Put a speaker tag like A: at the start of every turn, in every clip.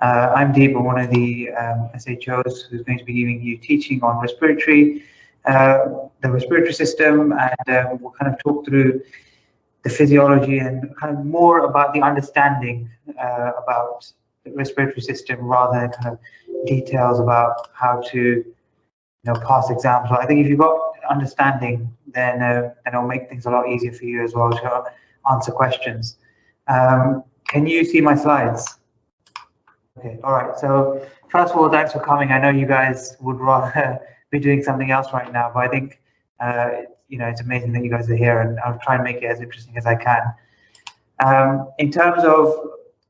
A: I'm Deep, I'm one of the SHOs who's going to be giving you teaching on respiratory, the respiratory system, and we'll kind of talk through the physiology and kind of more about the understanding about the respiratory system rather than kind of details about how to pass exams. But I think if you've got understanding, then it'll make things a lot easier for you as well to answer questions. Can you see my slides? Okay, all right. So first of all, thanks for coming. I know you guys would rather be doing something else right now, but I think it's amazing that you guys are here, and I'll try and make it as interesting as I can. In terms of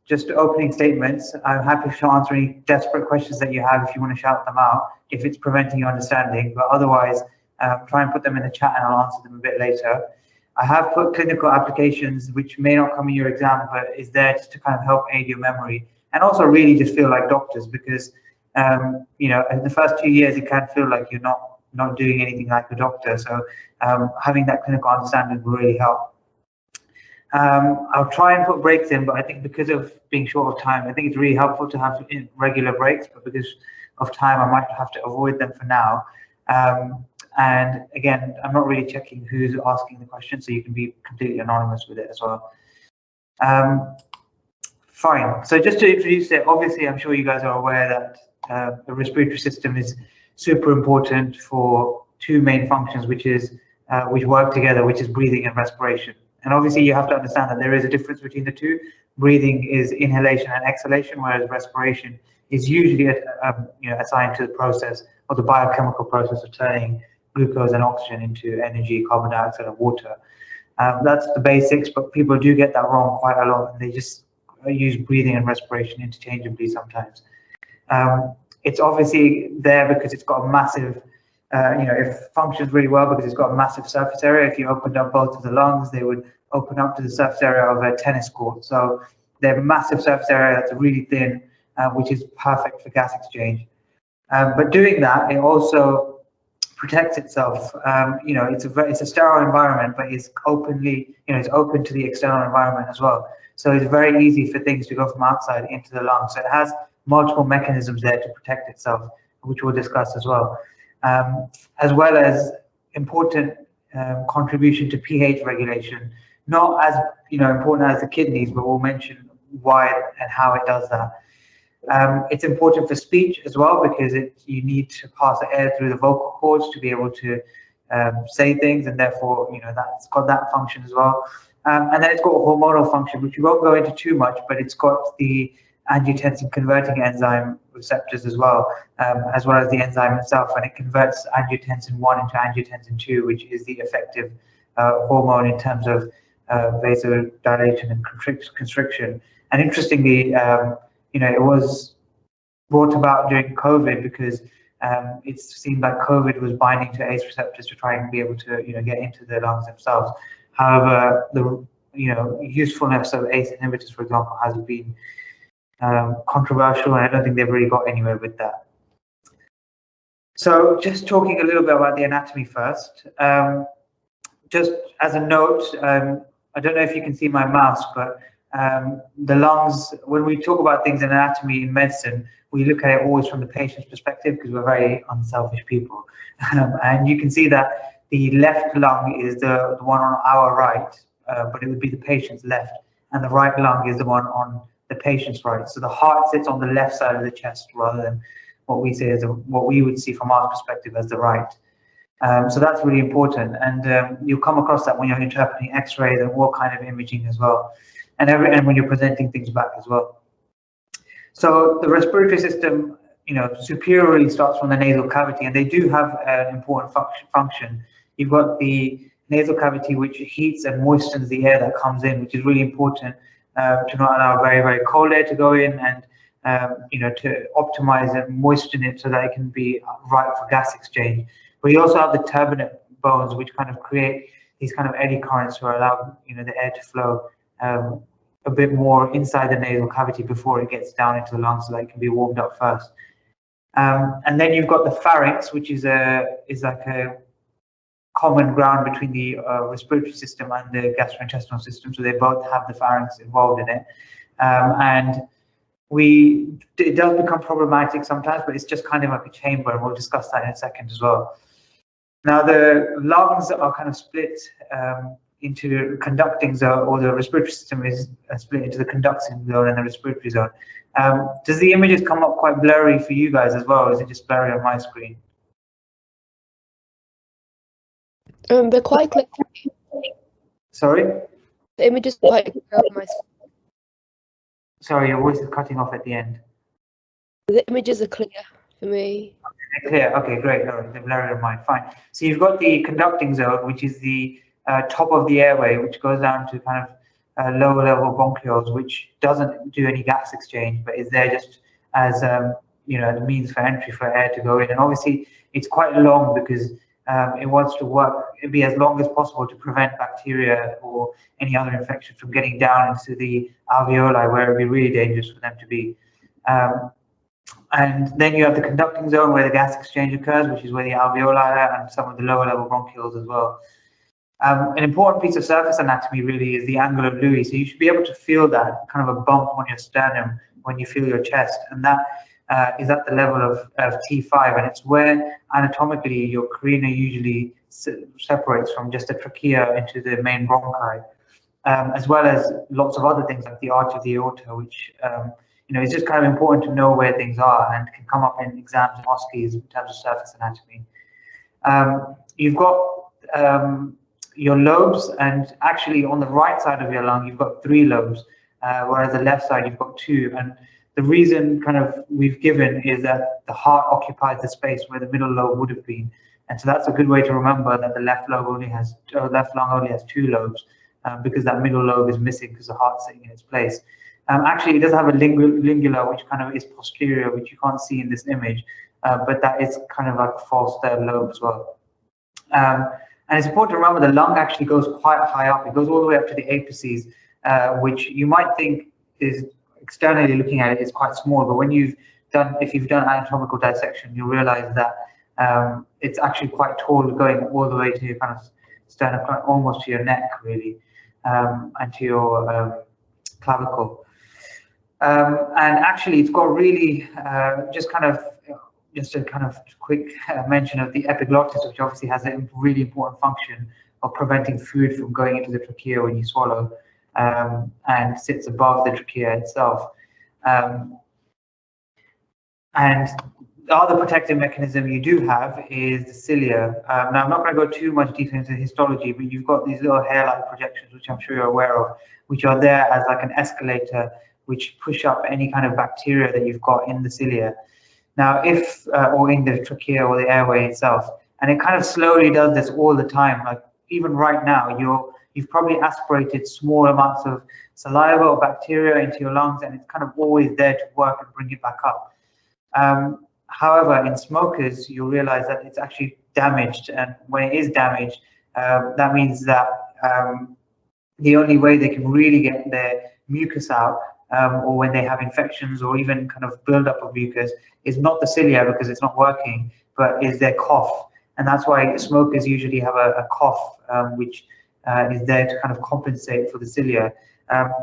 A: just opening statements, I'm happy to answer any desperate questions that you have if you want to shout them out, if it's preventing your understanding, but otherwise, try and put them in the chat and I'll answer them a bit later. I have put clinical applications, which may not come in your exam, but is there just to kind of help aid your memory and also really just feel like doctors, because in the first 2 years, it can feel like you're not doing anything like a doctor. So having that clinical understanding will really help. I'll try and put breaks in, but I think because of being short of time, I think it's really helpful to have regular breaks, but because of time, I might have to avoid them for now. And again, I'm not really checking who's asking the question, so you can be completely anonymous with it as well. Fine, so just to introduce it, obviously I'm sure you guys are aware that the respiratory system is super important for two main functions, which work together, which is breathing and respiration. And obviously you have to understand that there is a difference between the two. Breathing is inhalation and exhalation, whereas respiration is usually assigned to the process or the biochemical process of turning glucose and oxygen into energy, carbon dioxide, and water. That's the basics, but people do get that wrong quite a lot, and they just use breathing and respiration interchangeably sometimes. It's obviously there because it's got a massive, it functions really well because it's got a massive surface area. If you opened up both of the lungs, they would open up to the surface area of a tennis court. So they're a massive surface area that's really thin, which is perfect for gas exchange. But doing that, it also protects itself. It's a sterile environment, but it's openly, it's open to the external environment as well. So it's very easy for things to go from outside into the lungs. So it has multiple mechanisms there to protect itself, which we'll discuss as well as important contribution to pH regulation. Not as important as the kidneys, but we'll mention why and how it does that. It's important for speech as well because you need to pass the air through the vocal cords to be able to say things, and therefore that's got that function as well. And then it's got a hormonal function, which we won't go into too much, but it's got the angiotensin converting enzyme receptors as well as the enzyme itself, and it converts angiotensin 1 into angiotensin 2, which is the effective hormone in terms of vasodilation and constriction. And interestingly, it was brought about during COVID because it seemed like COVID was binding to ACE receptors to try and be able to get into the lungs themselves. However, the usefulness of ACE inhibitors, for example, has been controversial, and I don't think they've really got anywhere with that. So just talking a little bit about the anatomy first. Just as a note, I don't know if you can see my mouse, but the lungs, when we talk about things in anatomy in medicine, we look at it always from the patient's perspective because we're very unselfish people. And you can see that the left lung is the one on our right, but it would be the patient's left, and the right lung is the one on the patient's right. So the heart sits on the left side of the chest rather than what we say what we would see from our perspective as the right. So that's really important, and you'll come across that when you're interpreting X-rays and all kind of imaging as well, and when you're presenting things back as well. So the respiratory system, superiorly starts from the nasal cavity, and they do have an important function. You've got the nasal cavity, which heats and moistens the air that comes in, which is really important to not allow very, very cold air to go in, and to optimize and moisten it so that it can be right for gas exchange. But you also have the turbinate bones, which kind of create these kind of eddy currents to allow the air to flow a bit more inside the nasal cavity before it gets down into the lungs, so that it can be warmed up first. And then you've got the pharynx, which is like a common ground between the respiratory system and the gastrointestinal system, so they both have the pharynx involved in it. And it does become problematic sometimes, but it's just kind of like a chamber, and we'll discuss that in a second as well. Now, the lungs are kind of split into conducting zone, or the respiratory system is split into the conducting zone and the respiratory zone. Does the images come up quite blurry for you guys as well, or is it just blurry on my screen?
B: They're quite clear.
A: Sorry?
B: The image is quite clear on my screen.
A: Sorry, your voice is cutting off at the end.
B: The images are clear for me.
A: Clear. Okay, great. All right, they're blurry on mine. Fine. So you've got the conducting zone, which is the top of the airway, which goes down to kind of lower level bronchioles, which doesn't do any gas exchange, but is there just as you know, the means for entry for air to go in. And obviously, it's quite long because it wants to work, it'd be as long as possible to prevent bacteria or any other infection from getting down into the alveoli, where it'd be really dangerous for them to be. And then you have the conducting zone where the gas exchange occurs, which is where the alveoli are, and some of the lower level bronchioles as well. An important piece of surface anatomy really is the angle of Louis. So you should be able to feel that kind of a bump on your sternum when you feel your chest, and that is at the level of T5, and it's where anatomically your carina usually separates from just the trachea into the main bronchi, as well as lots of other things like the arch of the aorta, which you know, it's just kind of important to know where things are and can come up in exams and OSCEs in terms of surface anatomy. You've got your lobes, and actually on the right side of your lung, you've got 3 lobes, whereas the left side, you've got 2. And the reason kind of we've given is that the heart occupies the space where the middle lobe would have been. And so that's a good way to remember that the left lung only has 2 lobes, because that middle lobe is missing because the heart's sitting in its place. Actually, it does have a lingula, which kind of is posterior, which you can't see in this image, but that is kind of like a false third lobe as well. And it's important to remember the lung actually goes quite high up. It goes all the way up to the apices, which you might think is, externally looking at it, is quite small, but when if you've done anatomical dissection, you'll realize that it's actually quite tall, going all the way to your kind of sternum, almost to your neck, really, and to your clavicle. And actually, it's got really just a kind of quick mention of the epiglottis, which obviously has a really important function of preventing food from going into the trachea when you swallow, and sits above the trachea itself. And the other protective mechanism you do have is the cilia. Now, I'm not going to go too much deeper into histology, but you've got these little hair-like projections, which I'm sure you're aware of, which are there as like an escalator, which push up any kind of bacteria that you've got in the cilia. Now, or in the trachea or the airway itself, and it kind of slowly does this all the time. Like even right now, you've probably aspirated small amounts of saliva or bacteria into your lungs, and it's kind of always there to work and bring it back up. However, in smokers, you'll realize that it's actually damaged, and when it is damaged, that means that the only way they can really get their mucus out, or when they have infections or even kind of buildup of mucus, is not the cilia because it's not working, but is their cough. And that's why smokers usually have a cough, which is there to kind of compensate for the cilia.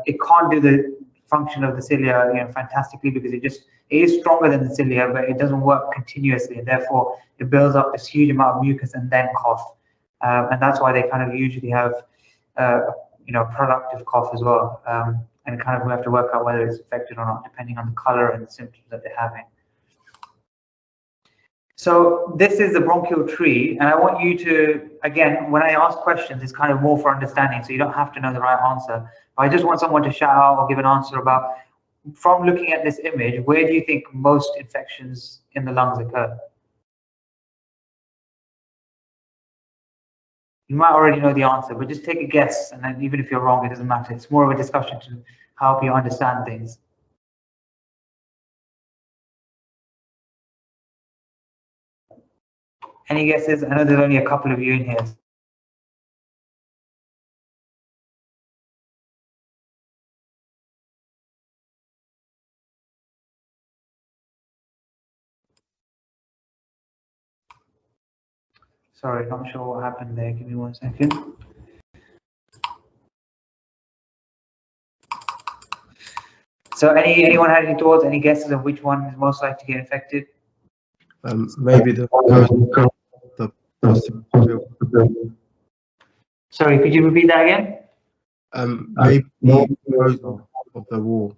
A: It can't do the function of the cilia, you know, fantastically, because it is stronger than the cilia, but it doesn't work continuously, and therefore it builds up this huge amount of mucus and then cough. And that's why they kind of usually have, you know, productive cough as well. And kind of we have to work out whether it's affected or not, depending on the color and the symptoms that they're having. So this is the bronchial tree, and I want you to, again, when I ask questions, it's kind of more for understanding, so you don't have to know the right answer. But I just want someone to shout out or give an answer about, from looking at this image, where do you think most infections in the lungs occur? You might already know the answer, but just take a guess, and then even if you're wrong, it doesn't matter. It's more of a discussion to help you understand things. Any guesses? I know there's only a couple of you in here. Sorry, not sure what happened there. Give me 1 second. So So anyone had any thoughts, any guesses of which one is most likely to get infected?
C: Maybe the
A: Sorry, could you repeat that again?
C: maybe the mucosa of the wall.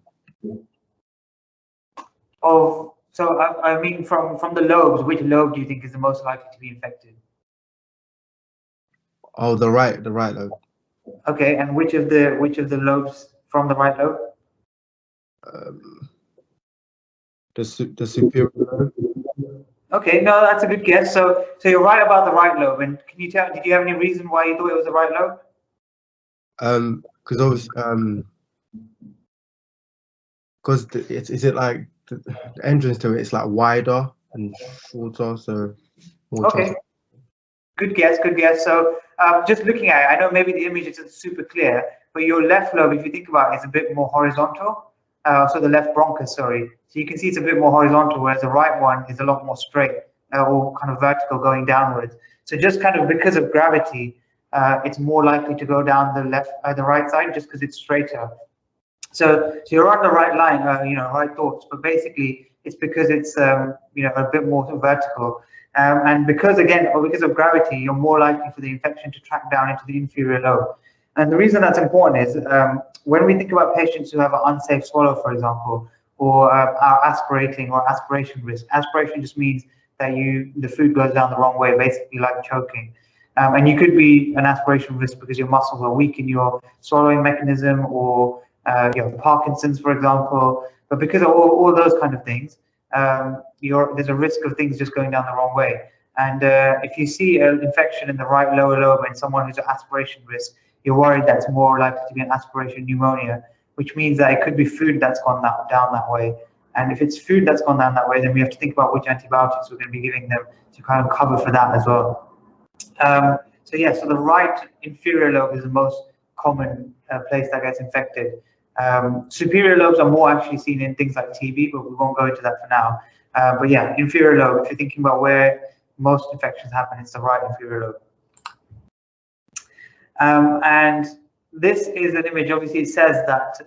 A: So I mean from the lobes, which lobe do you think is the most likely to be infected?
C: Oh, the right lobe.
A: Okay, and which of the lobes from the right lobe?
C: The superior lobe.
A: Okay, no, that's a good guess. So you're right about the right lobe. And can you tell? Did you have any reason why you thought it was the right lobe?
C: Because obviously, because is it like the entrance to it? It's like wider and shorter, so more
A: Okay. Good guess, good guess. So just looking at it, I know maybe the image isn't super clear, but your left lobe, if you think about it, is a bit more horizontal. So the left bronchus, sorry. So you can see it's a bit more horizontal, whereas the right one is a lot more straight or kind of vertical going downwards. So just kind of because of gravity, it's more likely to go down the right side just because it's straighter. So you're on the right line, right thoughts, but basically it's because it's a bit more vertical. And because of gravity, you're more likely for the infection to track down into the inferior lobe. And the reason that's important is when we think about patients who have an unsafe swallow, for example, or are aspirating or aspiration risk. Aspiration just means that the food goes down the wrong way, basically like choking. And you could be an aspiration risk because your muscles are weak in your swallowing mechanism, or you have Parkinson's, for example. But because of all those kind of things, there's a risk of things just going down the wrong way. And if you see an infection in the right lower lobe in someone who's at aspiration risk, you're worried that's more likely to be an aspiration pneumonia, which means that it could be food that's gone down that way. And if it's food that's gone down that way, then we have to think about which antibiotics we're going to be giving them to kind of cover for that as well. So the right inferior lobe is the most common place that gets infected. Superior lobes are more actually seen in things like TB, but we won't go into that for now. But yeah, inferior lobe, if you're thinking about where most infections happen, it's the right inferior lobe. And this is an image. Obviously, it says that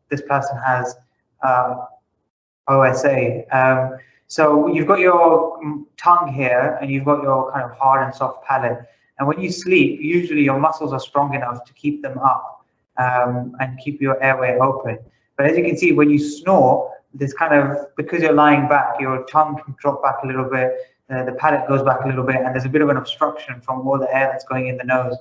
A: this person has OSA. So you've got your tongue here, and you've got your kind of hard and soft palate. And when you sleep, usually your muscles are strong enough to keep them up and keep your airway open. But as you can see, when you snore, this kind of, because you're lying back, your tongue can drop back a little bit, the palate goes back a little bit, and there's a bit of an obstruction from all the air that's going in the nose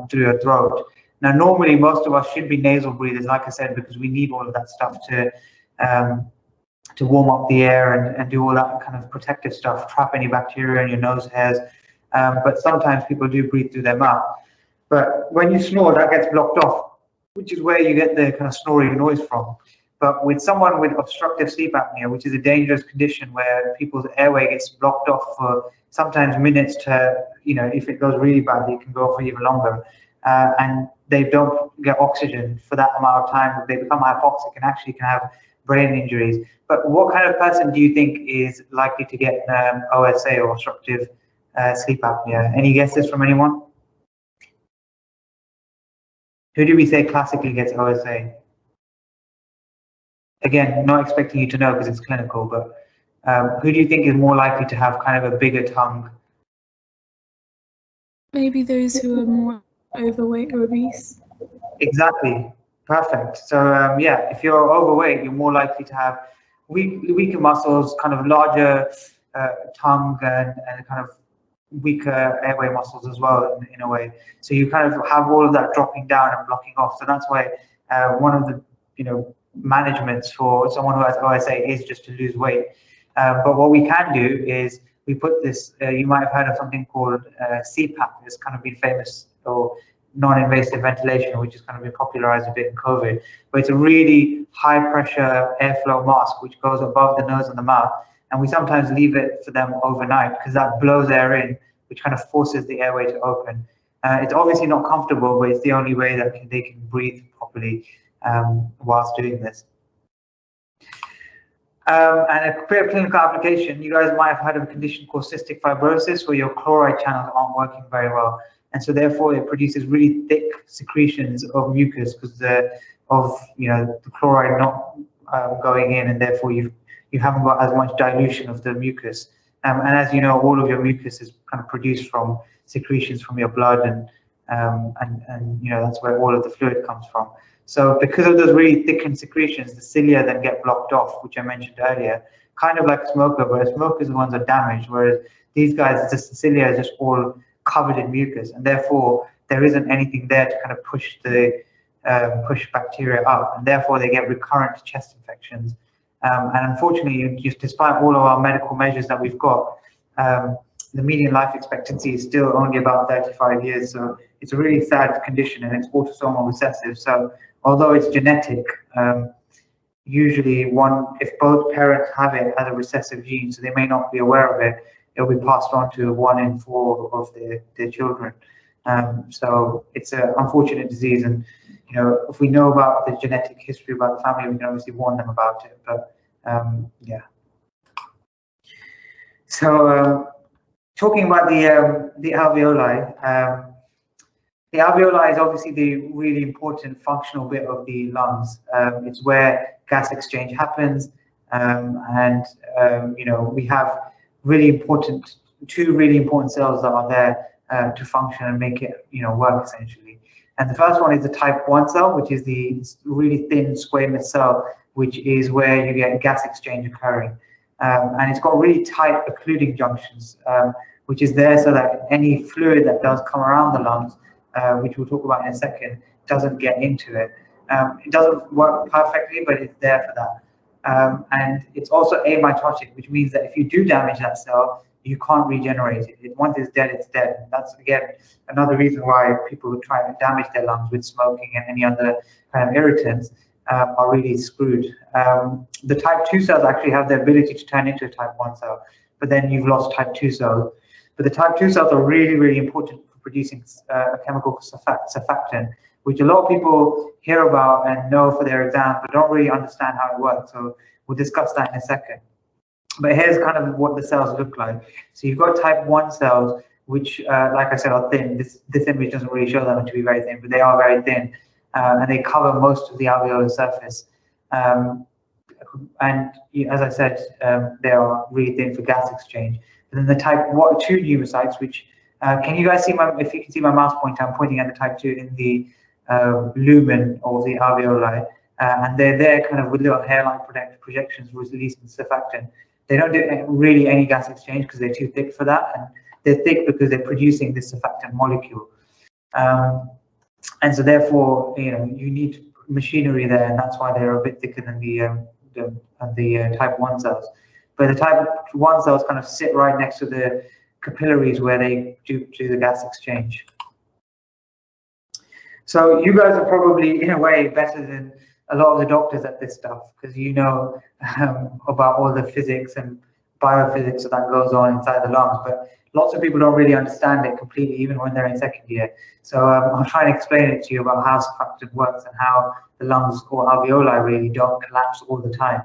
A: through your throat. Now, normally, most of us should be nasal breathers, like I said, because we need all of that stuff to warm up the air and do all that kind of protective stuff, trap any bacteria in your nose hairs. But sometimes people do breathe through their mouth. But when you snore, that gets blocked off, which is where you get the kind of snoring noise from. But with someone with obstructive sleep apnea, which is a dangerous condition where people's airway gets blocked off for sometimes minutes to, if it goes really badly, it can go for even longer. And they don't get oxygen for that amount of time, they become hypoxic and actually can have brain injuries. But what kind of person do you think is likely to get OSA or obstructive sleep apnea? Any guesses from anyone? Who do we say classically gets OSA? Again, not expecting you to know because it's clinical, but who do you think is more likely to have kind of a bigger tongue?
D: Maybe those who are more overweight or obese.
A: Exactly. Perfect. So if you're overweight, you're more likely to have weaker muscles, kind of larger tongue, and kind of weaker airway muscles as well in a way. So you kind of have all of that dropping down and blocking off. So that's why one of the managements for someone who has OSA is just to lose weight. But what we can do is we put this, you might have heard of something called Cpap. It's kind of been famous, or non-invasive ventilation, which has kind of been popularized a bit in COVID. But it's a really high pressure airflow mask which goes above the nose and the mouth. And we sometimes leave it for them overnight because that blows air in, which kind of forces the airway to open. It's obviously not comfortable, but it's the only way that they can breathe properly whilst doing this. And a clinical application, you guys might have heard of a condition called cystic fibrosis, where your chloride channels aren't working very well. And so therefore it produces really thick secretions of mucus, because of the chloride not going in, and therefore you haven't got as much dilution of the mucus. And as you know, all of your mucus is kind of produced from secretions from your blood, and that's where all of the fluid comes from. So because of those really thickened secretions, the cilia then get blocked off, which I mentioned earlier, kind of like a smoker, but smokers, the ones are damaged, whereas these guys, the cilia is just all covered in mucus, and therefore there isn't anything there to kind of push bacteria up, and therefore they get recurrent chest infections. And unfortunately, despite all of our medical measures that we've got, the median life expectancy is still only about 35 years. So it's a really sad condition, and it's autosomal recessive. So although it's genetic, usually if both parents have it as a recessive gene, so they may not be aware of it, it'll be passed on to 1 in 4 of their children. So it's an unfortunate disease, and if we know about the genetic history about the family, we can obviously warn them about it. But yeah. So talking about the alveoli, the alveoli is obviously the really important functional bit of the lungs. It's where gas exchange happens, and we have two really important cells that are there to function and make it work essentially. And the first one is the type 1 cell, which is the really thin squamous cell, which is where you get gas exchange occurring. And it's got really tight occluding junctions, which is there so that any fluid that does come around the lungs, which we'll talk about in a second, doesn't get into it. It doesn't work perfectly, but it's there for that. And it's also amitotic, which means that if you do damage that cell, you can't regenerate it. Once it's dead, it's dead. And that's, again, another reason why people who try to damage their lungs with smoking and any other kind of irritants are really screwed. The type 2 cells actually have the ability to turn into a type 1 cell, but then you've lost type 2 cells. But the type 2 cells are really, really important for producing a chemical surfactant, which a lot of people hear about and know for their exams, but don't really understand how it works. So we'll discuss that in a second. But here's kind of what the cells look like. So you've got type 1 cells, which, like I said, are thin. This image doesn't really show them to be very thin, but they are very thin, and they cover most of the alveolar surface. And as I said, they are really thin for gas exchange. And then the type 2 pneumocytes, which can you guys see if you can see my mouse pointer, I'm pointing at the type 2 in the lumen of the alveoli, and they're there kind of with little hairline projections releasing surfactant. They don't do really any gas exchange because they're too thick for that, and they're thick because they're producing this surfactant molecule. And so therefore, you need machinery there, and that's why they're a bit thicker than the type 1 cells. But the type 1 cells kind of sit right next to the capillaries where they do the gas exchange. So you guys are probably, in a way, better than a lot of the doctors at this stuff, because you know about all the physics and biophysics that goes on inside the lungs, but lots of people don't really understand it completely, even when they're in second year. So I'll try and explain it to you about how surfactant works and how the lungs or alveoli really don't collapse all the time,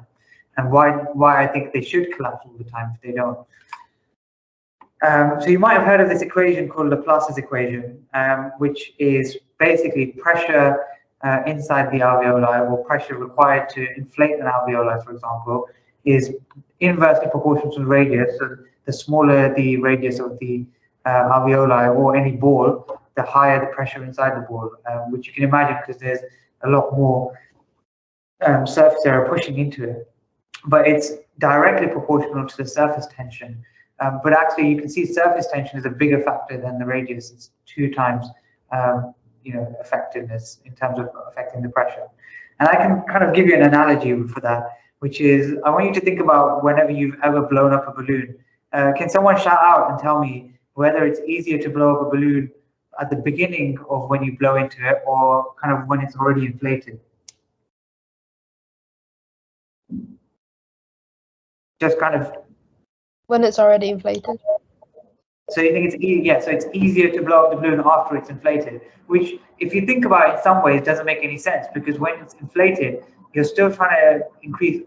A: and why I think they should collapse all the time if they don't. So you might have heard of this equation called Laplace's equation, which is basically pressure inside the alveoli, or pressure required to inflate an alveoli, for example, is inversely proportional to the radius. So the smaller the radius of the alveoli or any ball, the higher the pressure inside the ball, which you can imagine because there's a lot more surface area pushing into it. But it's directly proportional to the surface tension. But actually, you can see surface tension is a bigger factor than the radius. It's 2 times effectiveness in terms of affecting the pressure. And I can kind of give you an analogy for that, which is I want you to think about whenever you've ever blown up a balloon. Can someone shout out and tell me whether it's easier to blow up a balloon at the beginning of when you blow into it, or kind of when it's already inflated? Just kind of
B: when it's already inflated.
A: So you think it's so it's easier to blow up the balloon after it's inflated, which, if you think about it, in some ways doesn't make any sense, because when it's inflated, you're still trying to increase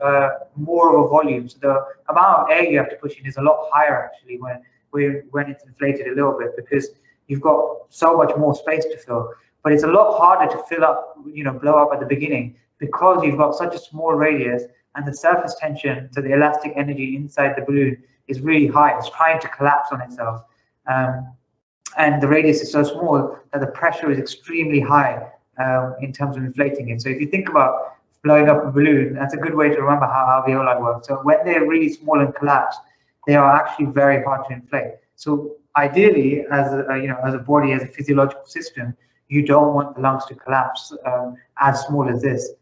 A: more of a volume. So the amount of air you have to push in is a lot higher actually when it's inflated a little bit, because you've got so much more space to fill. but it's a lot harder to fill up, blow up at the beginning, because you've got such a small radius and the surface tension, so the elastic energy inside the balloon is really high. It's trying to collapse on itself. And the radius is so small that the pressure is extremely high in terms of inflating it. So if you think about blowing up a balloon, that's a good way to remember how alveoli work. So when they're really small and collapse, they are actually very hard to inflate. So ideally, as a body, as a physiological system, you don't want the lungs to collapse as small as this.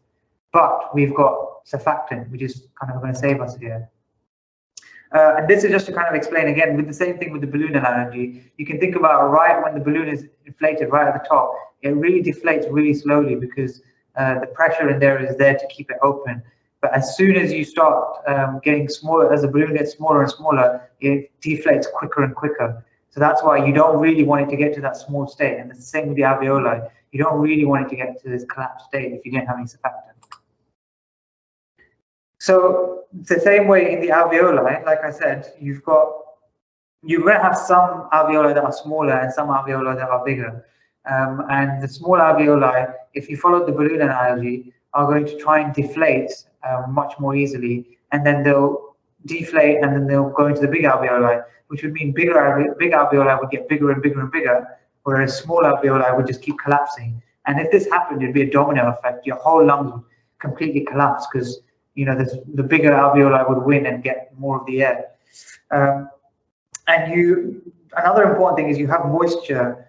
A: But we've got surfactant, which is kind of going to save us here. And this is just to kind of explain again, with the same thing with the balloon analogy. You can think about right when the balloon is inflated right at the top, it really deflates really slowly because the pressure in there is there to keep it open. But as soon as you start getting smaller, as the balloon gets smaller and smaller, it deflates quicker and quicker. So that's why you don't really want it to get to that small state. And it's the same with the alveoli. You don't really want it to get to this collapsed state if you didn't have any surfactant. So the same way in the alveoli, like I said, you're going to have some alveoli that are smaller and some alveoli that are bigger. And the small alveoli, if you follow the balloon analogy, are going to try and deflate much more easily, and then they'll deflate, and then they'll go into the big alveoli, which would mean big alveoli would get bigger and bigger and bigger, whereas small alveoli would just keep collapsing. And if this happened, it'd be a domino effect. Your whole lungs would completely collapse because the bigger alveoli would win and get more of the air. Another important thing is you have moisture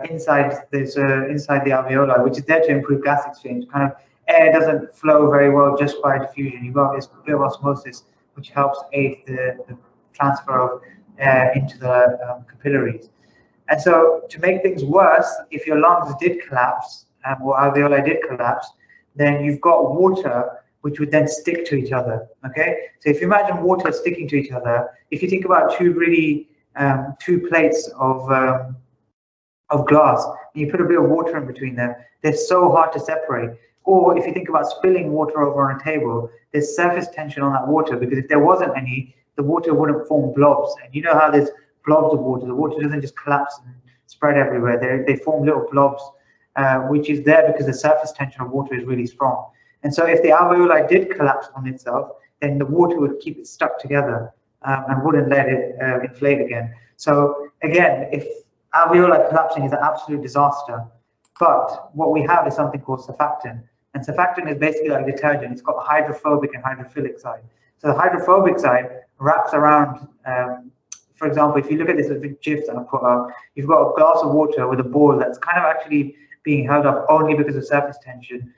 A: inside the alveoli, which is there to improve gas exchange. Kind of air doesn't flow very well just by diffusion. You've got this bit of osmosis, which helps aid the transfer of air into the capillaries. And so to make things worse, if your lungs did collapse, or alveoli did collapse, then you've got water which would then stick to each other, okay? So if you imagine water sticking to each other, if you think about two plates of glass, and you put a bit of water in between them, they're so hard to separate. Or if you think about spilling water over on a table, there's surface tension on that water, because if there wasn't any, the water wouldn't form blobs. And you know how there's blobs of water, the water doesn't just collapse and spread everywhere. They form little blobs, which is there because the surface tension of water is really strong. And so if the alveoli did collapse on itself, then the water would keep it stuck together and wouldn't let it inflate again. So again, if alveoli collapsing is an absolute disaster. But what we have is something called surfactant. And surfactant is basically like detergent. It's got a hydrophobic and hydrophilic side. So the hydrophobic side wraps around, for example, if you look at this GIF that I put up, you've got a glass of water with a ball that's kind of actually being held up only because of surface tension.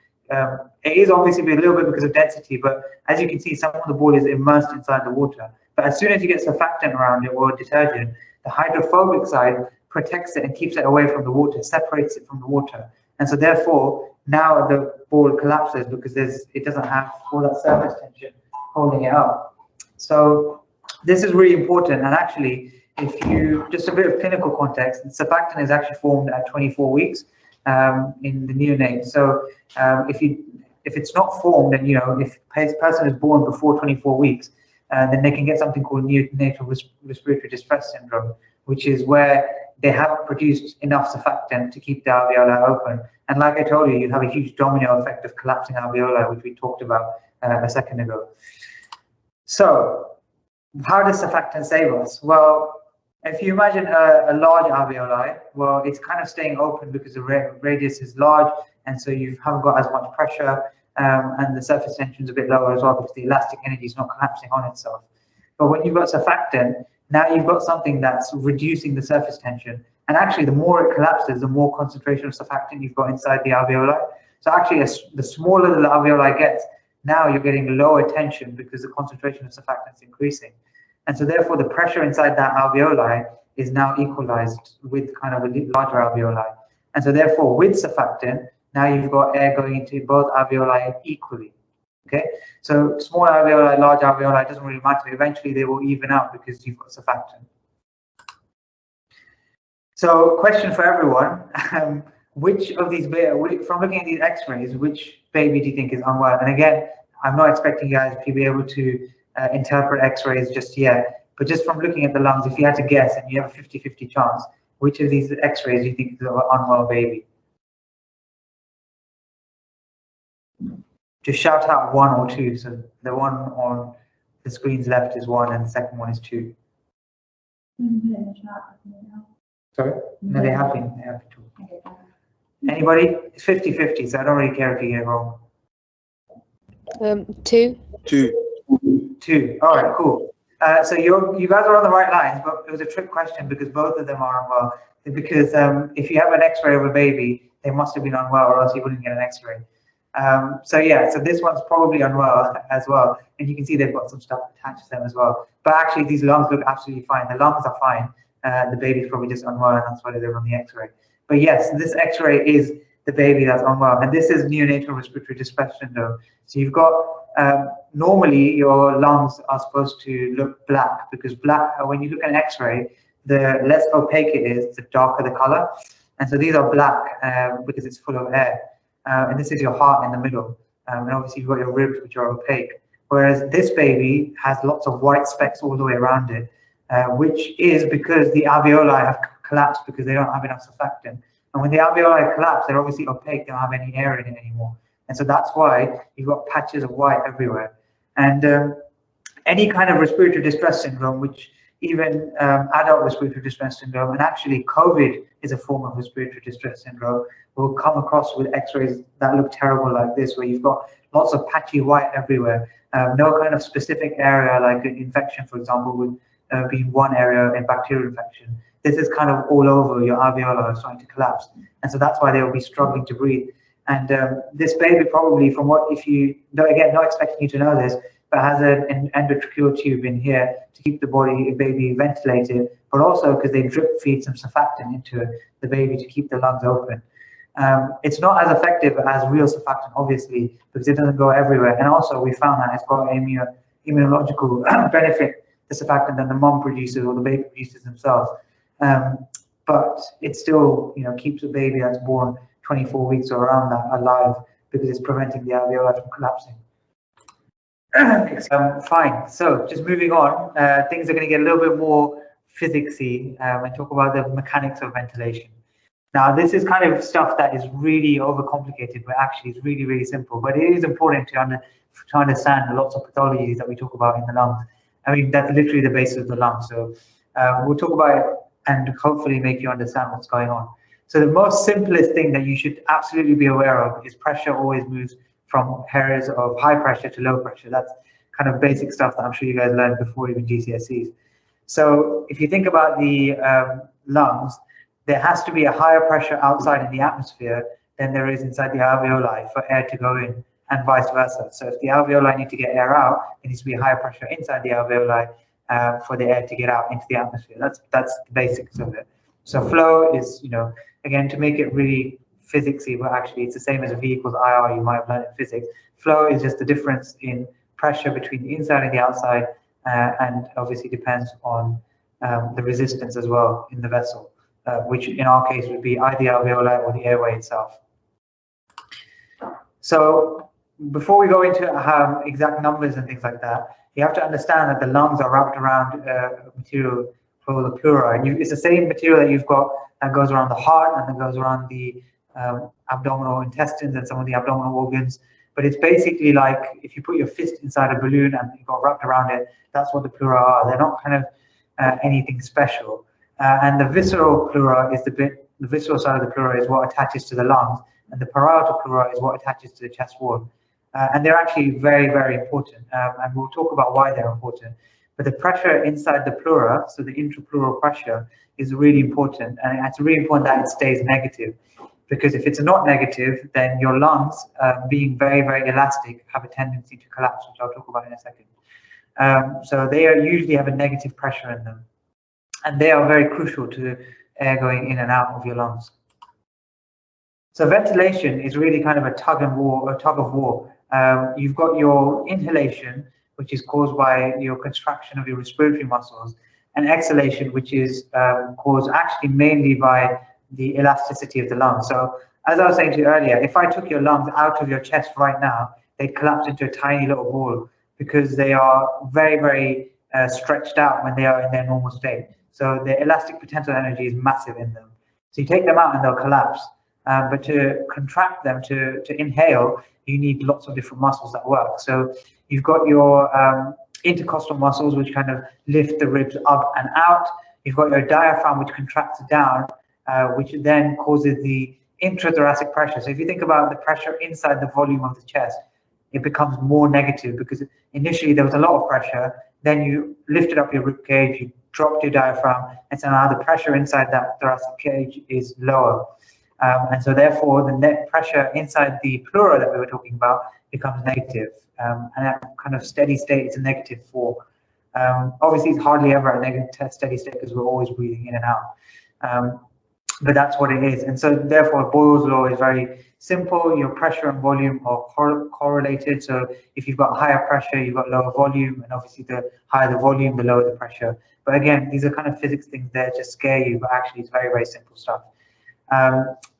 A: It is obviously a little bit because of density, but as you can see, some of the ball is immersed inside the water. But as soon as you get surfactant around it or detergent, the hydrophobic side protects it and keeps it away from the water, separates it from the water. And so therefore, now the ball collapses because it doesn't have all that surface tension holding it up. So this is really important. And actually, if you, just a bit of clinical context, surfactant is actually formed at 24 weeks. In the neonate. So if it's not formed, and if a person is born before 24 weeks, then they can get something called neonatal respiratory distress syndrome, which is where they haven't produced enough surfactant to keep the alveoli open. And like I told you, you have a huge domino effect of collapsing alveoli, which we talked about a second ago. So how does surfactant save us? Well, if you imagine a large alveoli, well, it's kind of staying open because the radius is large, and so you haven't got as much pressure, and the surface tension is a bit lower as well because the elastic energy is not collapsing on itself. But when you've got surfactant, now you've got something that's reducing the surface tension. And actually, the more it collapses, the more concentration of surfactant you've got inside the alveoli. So actually, the smaller the alveoli gets, now you're getting lower tension because the concentration of surfactant is increasing. And so therefore the pressure inside that alveoli is now equalized with kind of a larger alveoli. And so therefore with surfactant, now you've got air going into both alveoli equally. Okay, so small alveoli, large alveoli, it doesn't really matter. Eventually they will even out because you've got surfactant. So question for everyone, which of these, from looking at these x-rays, which baby do you think is unwell? And again, I'm not expecting you guys to be able to interpret x-rays just yet, but just from looking at the lungs, if you had to guess and you have a 50-50 chance, which of these x-rays do you think is an unwell baby? Just shout out 1 or 2. So the one on the screen's left is 1 and the second one is 2. Sorry? No, they have been. They have been 2. Anybody? It's 50-50, so I don't really care if you get it wrong.
B: 2.
A: 2. All right, cool. So you guys are on the right lines, but it was a trick question because both of them are unwell. Because if you have an X-ray of a baby, they must have been unwell, or else you wouldn't get an X-ray. So yeah, so this one's probably unwell as well, and you can see they've got some stuff attached to them as well. But actually, these lungs look absolutely fine. The lungs are fine. The baby's probably just unwell, and that's why they're on the X-ray. But yes, this X-ray is the baby that's unwell, and this is neonatal respiratory distress syndrome. So you've got normally your lungs are supposed to look black, because black, when you look at an X-ray, the less opaque it is, the darker the color. And so these are black because it's full of air. And this is your heart in the middle. And obviously you've got your ribs, which are opaque. Whereas this baby has lots of white specks all the way around it, which is because the alveoli have collapsed because they don't have enough surfactant. And when the alveoli collapse, they're obviously opaque, they don't have any air in it anymore. And so that's why you've got patches of white everywhere. And any kind of respiratory distress syndrome, which even adult respiratory distress syndrome, and actually COVID is a form of respiratory distress syndrome, will come across with X-rays that look terrible like this, where you've got lots of patchy white everywhere. No kind of specific area, like an infection, for example, would be one area in bacterial infection. This is kind of all over. Your alveoli are starting to collapse, and so that's why they will be struggling to breathe. And this baby probably, from what, if you, again, not expecting you to know this, but has an endotracheal tube in here to keep the baby ventilated, but also because they drip feed some surfactant into the baby to keep the lungs open. It's not as effective as real surfactant, obviously, because it doesn't go everywhere. And also we found that it's got immunological benefit, the surfactant, that the mom produces or the baby produces themselves. But it still, keeps a baby that's born 24 weeks or around that alive, because it's preventing the alveoli from collapsing. Fine, so just moving on, things are going to get a little bit more physicsy and talk about the mechanics of ventilation. Now, this is kind of stuff that is really overcomplicated, but actually it's really, really simple. But it is important to understand lots of pathologies that we talk about in the lungs. I mean, that's literally the basis of the lung. So we'll talk about it and hopefully make you understand what's going on. So the most simplest thing that you should absolutely be aware of is pressure always moves from areas of high pressure to low pressure. That's kind of basic stuff that I'm sure you guys learned before even GCSEs. So if you think about the lungs, there has to be a higher pressure outside in the atmosphere than there is inside the alveoli for air to go in, and vice versa. So if the alveoli need to get air out, there needs to be higher pressure inside the alveoli for the air to get out into the atmosphere. That's the basics of it. So flow is, again, to make it really physicsy, but actually it's the same as V equals IR you might have learned in physics. Flow is just the difference in pressure between the inside and the outside, and obviously depends on the resistance as well in the vessel, which in our case would be either the alveoli or the airway itself. So before we go into exact numbers and things like that, you have to understand that the lungs are wrapped around material called the pleura. And it's the same material that you've got that goes around the heart and that goes around the abdominal intestines and some of the abdominal organs. But it's basically like if you put your fist inside a balloon and you've got wrapped around it, that's what the pleura are. They're not kind of anything special. And the visceral pleura is the visceral side of the pleura is what attaches to the lungs, and the parietal pleura is what attaches to the chest wall. And they're actually very, very important. And we'll talk about why they're important. But the pressure inside the pleura, so the intrapleural pressure, is really important. And it's really important that it stays negative. Because if it's not negative, then your lungs, being very, very elastic, have a tendency to collapse, which I'll talk about in a second. So they usually have a negative pressure in them. And they are very crucial to air going in and out of your lungs. So ventilation is really kind of a tug of war. You've got your inhalation, which is caused by your contraction of your respiratory muscles, and exhalation, which is caused actually mainly by the elasticity of the lungs. So as I was saying to you earlier, if I took your lungs out of your chest right now, they'd collapse into a tiny little ball because they are very, very stretched out when they are in their normal state. So the elastic potential energy is massive in them. So you take them out and they'll collapse. But to contract them, to inhale, you need lots of different muscles that work. So you've got your intercostal muscles, which kind of lift the ribs up and out. You've got your diaphragm, which contracts down, which then causes the intrathoracic pressure. So if you think about the pressure inside the volume of the chest, it becomes more negative because initially there was a lot of pressure, then you lifted up your rib cage, you dropped your diaphragm, and so now the pressure inside that thoracic cage is lower. And so therefore the net pressure inside the pleura that we were talking about becomes negative. And at kind of steady state, it's a -4. Obviously, it's hardly ever a negative steady state because we're always breathing in and out. But that's what it is. And so therefore Boyle's law is very simple. Your pressure and volume are correlated. So if you've got higher pressure, you've got lower volume, and obviously the higher the volume, the lower the pressure. But again, these are kind of physics things there to scare you, but actually it's very, very simple stuff.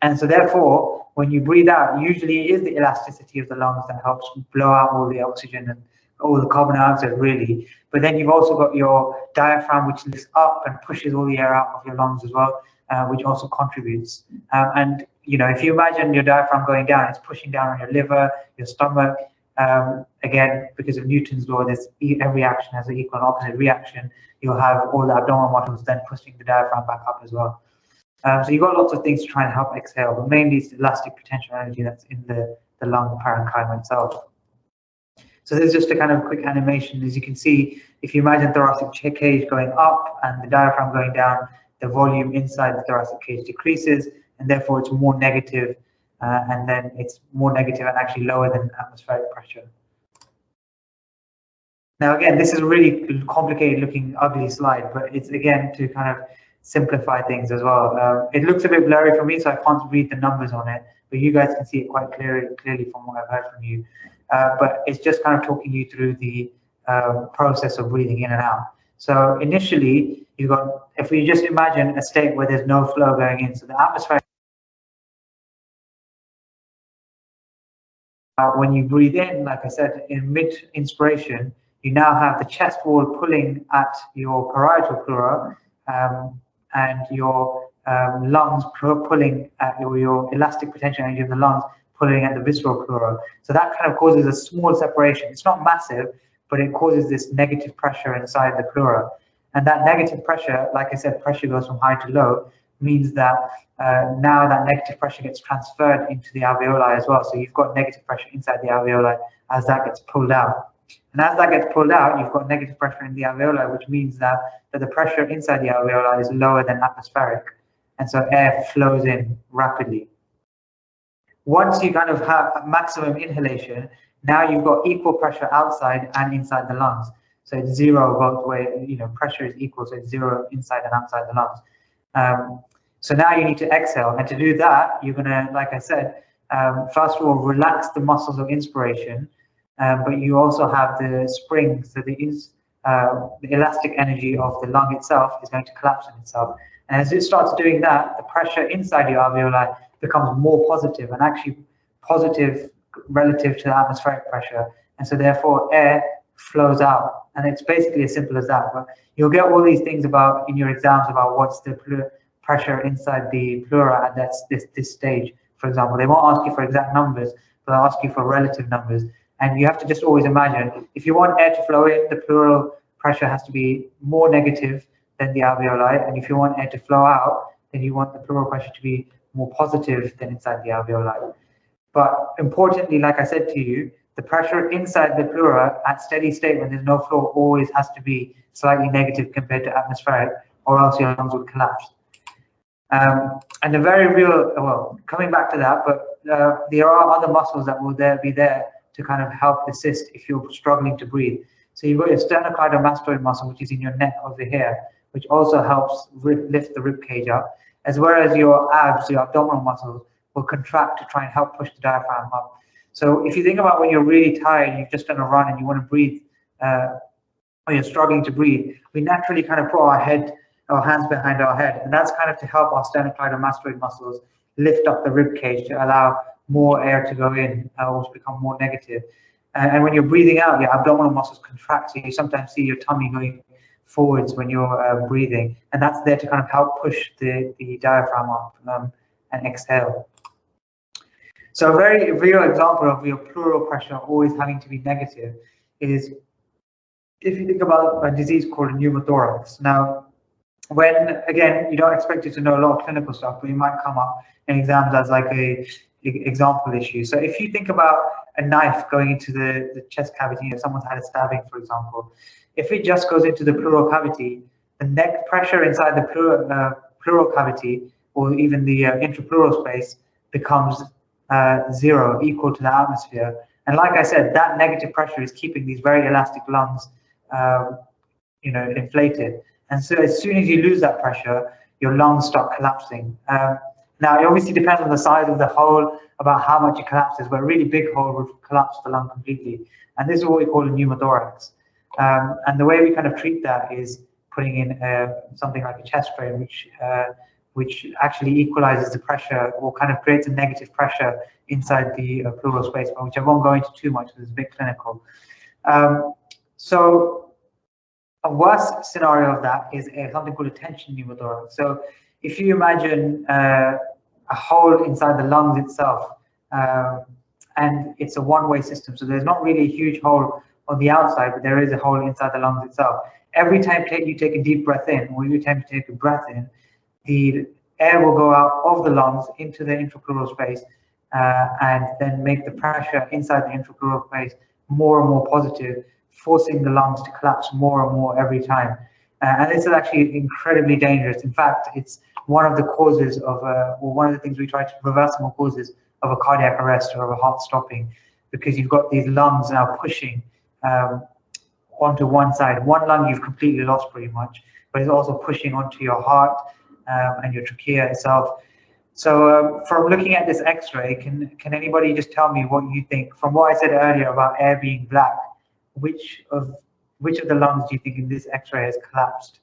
A: And so therefore, when you breathe out, usually it is the elasticity of the lungs that helps blow out all the oxygen and all the carbon dioxide, really. But then you've also got your diaphragm, which lifts up and pushes all the air out of your lungs as well, which also contributes. And you know, if you imagine your diaphragm going down, it's pushing down on your liver, your stomach. Again, because of Newton's law, there's every action has an equal and opposite reaction. You'll have all the abdominal muscles then pushing the diaphragm back up as well. So you've got lots of things to try and help exhale, but mainly it's the elastic potential energy that's in the lung parenchyma itself. So this is just a kind of quick animation. As you can see, if you imagine thoracic cage going up and the diaphragm going down, the volume inside the thoracic cage decreases, and therefore it's more negative, and then it's more negative and actually lower than atmospheric pressure. Now again, this is a really complicated looking ugly slide, but it's again to kind of simplify things as well. It looks a bit blurry for me, so I can't read the numbers on it, but you guys can see it quite clearly from what I've heard from you. But it's just kind of talking you through the process of breathing in and out. So initially, you've got, if we just imagine a state where there's no flow going in, so the atmosphere, when you breathe in, like I said, in mid-inspiration, you now have the chest wall pulling at your parietal pleura, and your lungs pulling at your elastic potential energy of the lungs pulling at the visceral pleura. So that kind of causes a small separation. It's not massive, but it causes this negative pressure inside the pleura. And that negative pressure, like I said, pressure goes from high to low, means that now that negative pressure gets transferred into the alveoli as well. So you've got negative pressure inside the alveoli as that gets pulled out. And as that gets pulled out, you've got negative pressure in the alveoli, which means that the pressure inside the alveoli is lower than atmospheric. And so air flows in rapidly. Once you kind of have maximum inhalation, now you've got equal pressure outside and inside the lungs. So it's zero both ways, you know, pressure is equal, so it's zero inside and outside the lungs. So now you need to exhale. And to do that, you're gonna, like I said, first of all, relax the muscles of inspiration, but you also have the spring, so the elastic energy of the lung itself is going to collapse on itself. And as it starts doing that, the pressure inside your alveoli becomes more positive, and actually positive relative to the atmospheric pressure. And so therefore air flows out. And it's basically as simple as that. But you'll get all these things about in your exams about what's the pressure inside the pleura at this stage. For example, they won't ask you for exact numbers, but they'll ask you for relative numbers. And you have to just always imagine, if you want air to flow in, the pleural pressure has to be more negative than the alveoli. And if you want air to flow out, then you want the pleural pressure to be more positive than inside the alveoli. But importantly, like I said to you, the pressure inside the pleura at steady state when there's no flow always has to be slightly negative compared to atmospheric, or else your lungs would collapse. And the very real, well, coming back to that, but there are other muscles that will be there to kind of help assist if you're struggling to breathe. So you've got your sternocleidomastoid muscle, which is in your neck over here, which also helps lift the rib cage up, as well as your abs, your abdominal muscles, will contract to try and help push the diaphragm up. So if you think about when you're really tired, you've just done a run and you want to breathe, or you're struggling to breathe, we naturally kind of put our hands behind our head, and that's kind of to help our sternocleidomastoid muscles lift up the rib cage to allow more air to go in, which become more negative. And when you're breathing out, your abdominal muscles contract, so you sometimes see your tummy going forwards when you're breathing, and that's there to kind of help push the diaphragm up and exhale. So a very real example of your pleural pressure always having to be negative is if you think about a disease called pneumothorax. Now, when, again, you don't expect you to know a lot of clinical stuff, but it might come up in exams as like a example issue. So if you think about a knife going into the chest cavity, if someone's had a stabbing, for example, if it just goes into the pleural cavity, the neck pressure inside the pleural cavity, or even the intrapleural space, becomes 0, equal to the atmosphere. And like I said, that negative pressure is keeping these very elastic lungs, inflated. And so as soon as you lose that pressure, your lungs start collapsing. Now, it obviously depends on the size of the hole, about how much it collapses, but a really big hole would collapse the lung completely. And this is what we call a pneumothorax. And the way we kind of treat that is putting in something like a chest drain, which actually equalizes the pressure or kind of creates a negative pressure inside the pleural space, but which I won't go into too much because it's a bit clinical. So a worse scenario of that is something called a tension pneumothorax. So if you imagine a hole inside the lungs itself, and it's a one-way system, so there's not really a huge hole on the outside, but there is a hole inside the lungs itself. Every time you take a deep breath in, or every time you take a breath in, the air will go out of the lungs into the intrapleural space, and then make the pressure inside the intrapleural space more and more positive, forcing the lungs to collapse more and more every time. And this is actually incredibly dangerous. In fact, it's one of the causes of, or one of the things we try to reversible causes of a cardiac arrest or of a heart stopping, because you've got these lungs now pushing onto one side. One lung you've completely lost pretty much, but it's also pushing onto your heart and your trachea itself. So from looking at this X-ray, can anybody just tell me what you think? From what I said earlier about air being black, which of the lungs do you think in this X-ray has collapsed?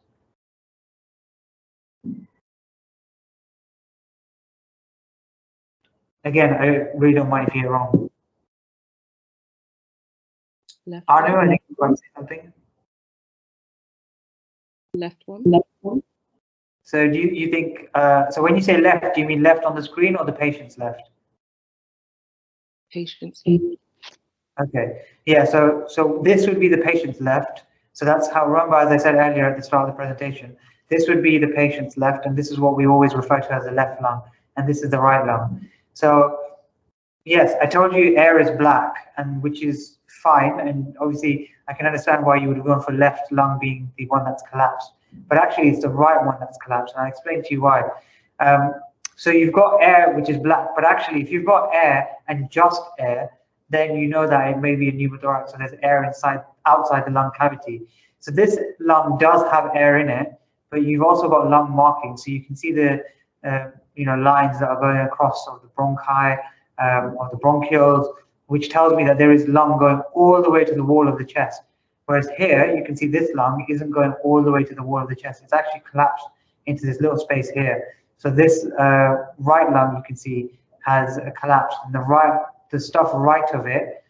A: Again, I really don't mind if you're wrong.
E: Left.
A: Arno, I think you want to say something.
E: Left one.
B: Left one.
A: So do you think, so when you say left, do you mean left on the screen or the patient's left?
E: Patients.
A: Okay, yeah, so this would be the patient's left. So that's how, remember, as I said earlier at the start of the presentation, this would be the patient's left, and this is what we always refer to as the left lung, and this is the right lung. So yes, I told you air is black, and which is fine, and obviously I can understand why you would have gone for left lung being the one that's collapsed, but actually it's the right one that's collapsed, and I'll explain to you why. So you've got air which is black, but actually if you've got air and just air, then you know that it may be a pneumothorax, so there's air outside the lung cavity. So this lung does have air in it, but you've also got lung markings, so you can see the lines that are going across of the bronchi or the bronchioles, which tells me that there is lung going all the way to the wall of the chest. Whereas here, you can see this lung isn't going all the way to the wall of the chest. It's actually collapsed into this little space here. So this right lung, you can see, has collapsed. And the stuff right of it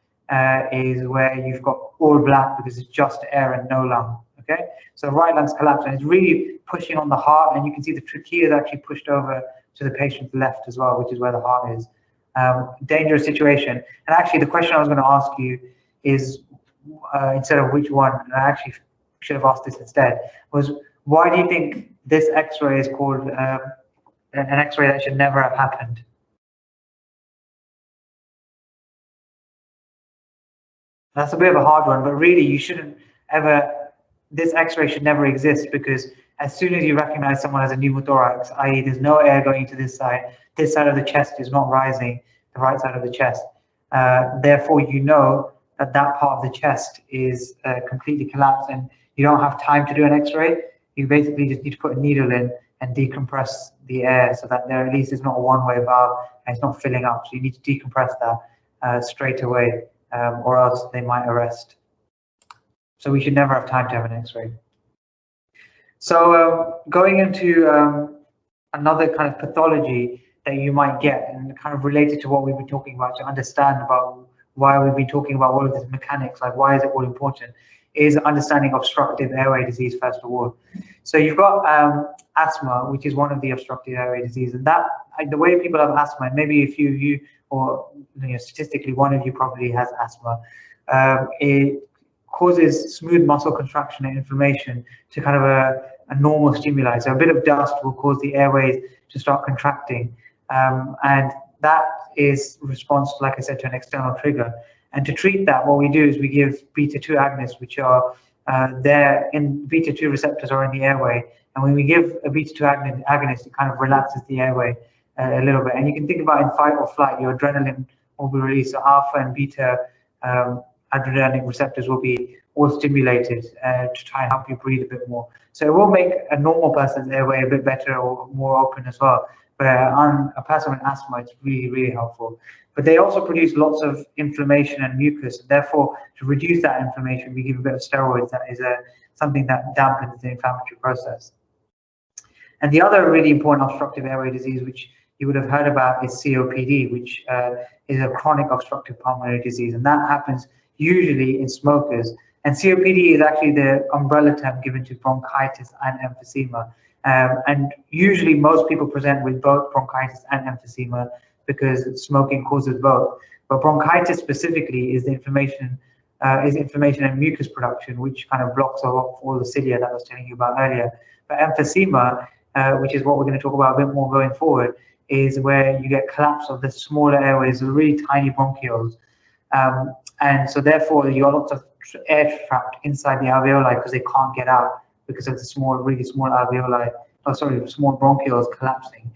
A: is where you've got all black because it's just air and no lung. Okay, so right lung's collapsed and it's really pushing on the heart, and you can see the trachea is actually pushed over to the patient's left as well, which is where the heart is. Dangerous situation. And actually, the question I was going to ask you is instead of which one, and I actually should have asked this instead, was why do you think this X-ray is called an X-ray that should never have happened? That's a bit of a hard one, but really you shouldn't ever, this X-ray should never exist, because as soon as you recognize someone as a pneumothorax, i.e. there's no air going to this side of the chest is not rising, the right side of the chest. Therefore, you know that that part of the chest is completely collapsed and you don't have time to do an X-ray. You basically just need to put a needle in and decompress the air so that there at least is not a one-way valve and it's not filling up. So you need to decompress that straight away, or else they might arrest. So we should never have time to have an X-ray. So going into another kind of pathology that you might get, and kind of related to what we've been talking about, to understand about why we've been talking about all of this mechanics, like why is it all important, is understanding obstructive airway disease first of all. So you've got asthma, which is one of the obstructive airway disease, and that the way people have asthma, and maybe a few of you or statistically one of you probably has asthma, it causes smooth muscle contraction and inflammation to kind of a normal stimuli. So a bit of dust will cause the airways to start contracting, and that is response, like I said, to an external trigger. And to treat that, what we do is we give beta-2 agonists, which are there in beta-2 receptors are in the airway. And when we give a beta-2 agonist, it kind of relaxes the airway a little bit. And you can think about in fight or flight, your adrenaline will be released. So alpha and beta adrenergic receptors will be all stimulated to try and help you breathe a bit more. So it will make a normal person's airway a bit better or more open as well. But on a person with asthma, it's really, really helpful. But they also produce lots of inflammation and mucus. Therefore, to reduce that inflammation, we give a bit of steroids. That is something that dampens the inflammatory process. And the other really important obstructive airway disease, which you would have heard about, is COPD, which is a chronic obstructive pulmonary disease. And that happens usually in smokers. And COPD is actually the umbrella term given to bronchitis and emphysema. And usually most people present with both bronchitis and emphysema because smoking causes both. But bronchitis specifically is the inflammation and mucus production, which kind of blocks off all the cilia that I was telling you about earlier. But emphysema, which is what we're going to talk about a bit more going forward, is where you get collapse of the smaller airways, the really tiny bronchioles. And so therefore you got lots of air trapped inside the alveoli because they can't get out because of the really small alveoli, small bronchioles collapsing.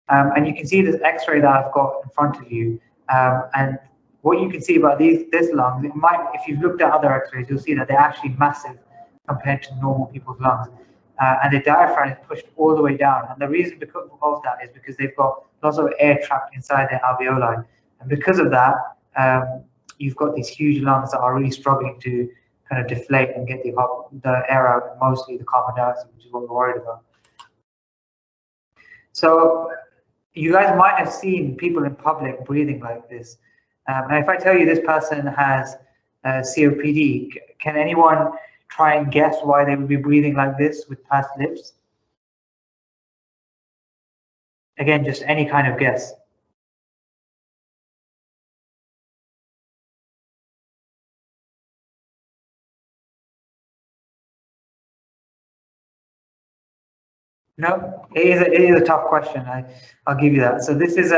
A: And you can see this X-ray that I've got in front of you. And what you can see about this lung, if you've looked at other X-rays, you'll see that they're actually massive compared to normal people's lungs. And the diaphragm is pushed all the way down. And the reason of that is because they've got lots of air trapped inside their alveoli. And because of that, you've got these huge lungs that are really struggling to kind of deflate and get the air out, mostly the carbon dioxide, which is what we're worried about. So you guys might have seen people in public breathing like this. And if I tell you this person has COPD, can anyone try and guess why they would be breathing like this with pursed lips? Again, just any kind of guess. No, it is a tough question. I'll give you that. So this is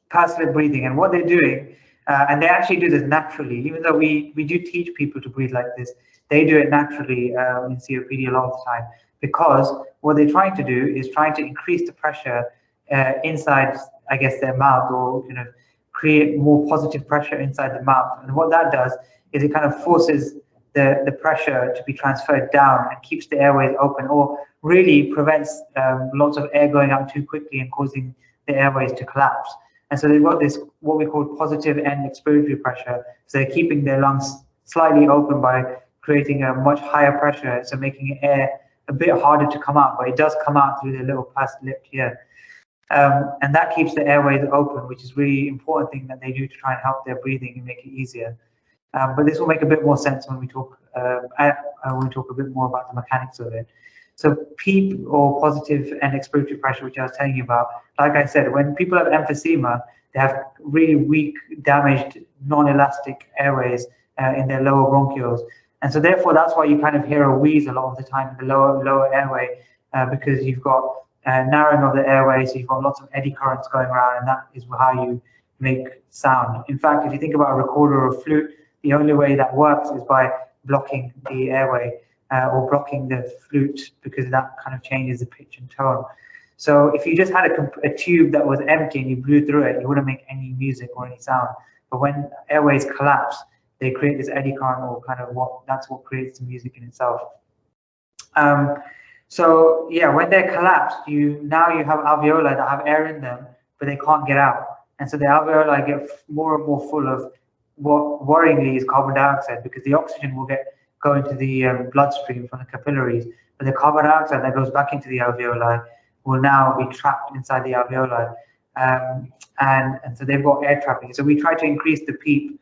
A: pursed lip breathing, and what they're doing, and they actually do this naturally. Even though we do teach people to breathe like this, they do it naturally in COPD a lot of the time, because what they're trying to do is trying to increase the pressure inside, I guess, their mouth, or create more positive pressure inside the mouth. And what that does is it kind of forces the pressure to be transferred down and keeps the airways open, or really prevents lots of air going out too quickly and causing the airways to collapse. And so they've got this, what we call positive end expiratory pressure. So they're keeping their lungs slightly open by creating a much higher pressure, so making air a bit harder to come out, but it does come out through the little pursed lip here. And that keeps the airways open, which is really important thing that they do to try and help their breathing and make it easier. But this will make a bit more sense when we talk a bit more about the mechanics of it. So PEEP, or positive end expiratory pressure, which I was telling you about, like I said, when people have emphysema, they have really weak, damaged, non-elastic airways in their lower bronchioles. And so therefore, that's why you kind of hear a wheeze a lot of the time in the lower airway, because you've got narrowing of the airway, so you've got lots of eddy currents going around, and that is how you make sound. In fact, if you think about a recorder or a flute, the only way that works is by blocking the airway or blocking the flute, because that kind of changes the pitch and tone. So if you just had a tube that was empty and you blew through it, you wouldn't make any music or any sound. But when airways collapse, they create this eddy current, or kind of that's what creates the music in itself. So yeah, when they're collapsed, now you have alveoli that have air in them, but they can't get out. And so the alveoli get more and more full of what worryingly is carbon dioxide, because the oxygen will go into the bloodstream from the capillaries, but the carbon dioxide that goes back into the alveoli will now be trapped inside the alveoli. And so they've got air trapping. So we try to increase the PEEP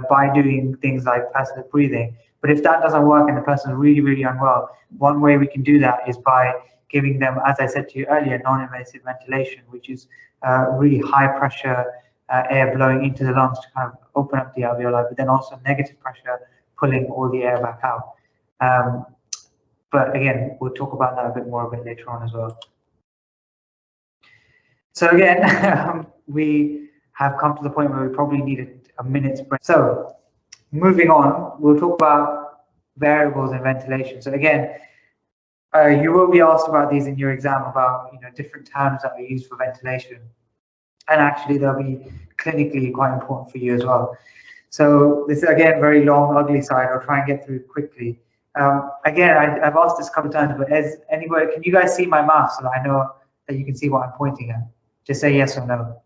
A: by doing things like pursed lip breathing. But if that doesn't work and the person is really, really unwell, one way we can do that is by giving them, as I said to you earlier, non-invasive ventilation, which is really high pressure air blowing into the lungs to kind of open up the alveoli, but then also negative pressure pulling all the air back out. But again, we'll talk about that a bit more later on as well. So again, we have come to the point where we probably need a minute's break. So moving on, we'll talk about variables in ventilation. So again, you will be asked about these in your exam, about different terms that are used for ventilation, and actually they'll be clinically quite important for you as well. So this is again very long, ugly slide. I'll try and get through quickly. Again, I've asked this a couple of times, but as anybody, can you guys see my mouse so that I know that you can see what I'm pointing at? Just say yes or no.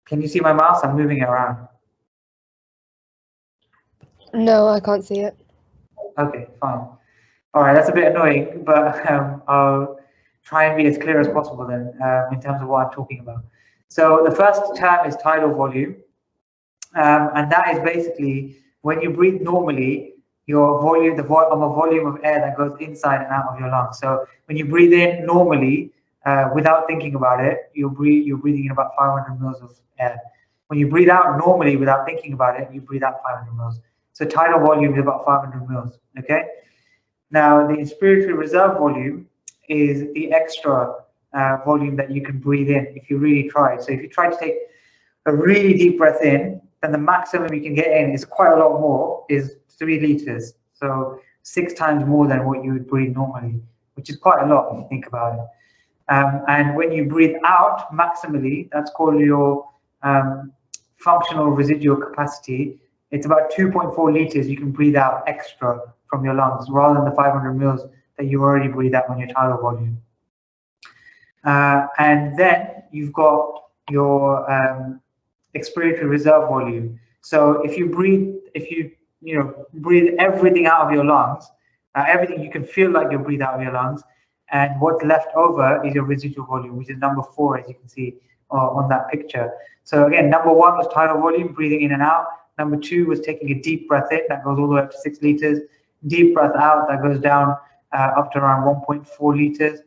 A: Can you see my mouse? I'm moving it around.
B: No, I can't see it.
A: Okay, fine. All right, that's a bit annoying, but I'll try and be as clear as possible then in terms of what I'm talking about. So the first term is tidal volume, and that is basically when you breathe normally, your volume, the volume of air that goes inside and out of your lungs. So when you breathe in normally, without thinking about it, you're breathing in about 500 mils of air. When you breathe out normally without thinking about it, you breathe out 500 mils. So tidal volume is about 500 mils. Okay. Now the inspiratory reserve volume is the extra volume that you can breathe in if you really try. So if you try to take a really deep breath in, then the maximum you can get in is quite a lot more, is 3 liters. So 6 times more than what you would breathe normally, which is quite a lot if you think about it. And when you breathe out maximally, that's called your functional residual capacity. It's about 2.4 liters you can breathe out extra from your lungs, rather than the 500 mils that you already breathe out on your tidal volume. And then you've got your expiratory reserve volume. So if you breathe, breathe everything out of your lungs, everything you can feel like you breathe out of your lungs, and what's left over is your residual volume, which is number 4, as you can see on that picture. So again, number 1 was tidal volume, breathing in and out. Number 2 was taking a deep breath in, that goes all the way up to 6 liters. Deep breath out, that goes down up to around 1.4 liters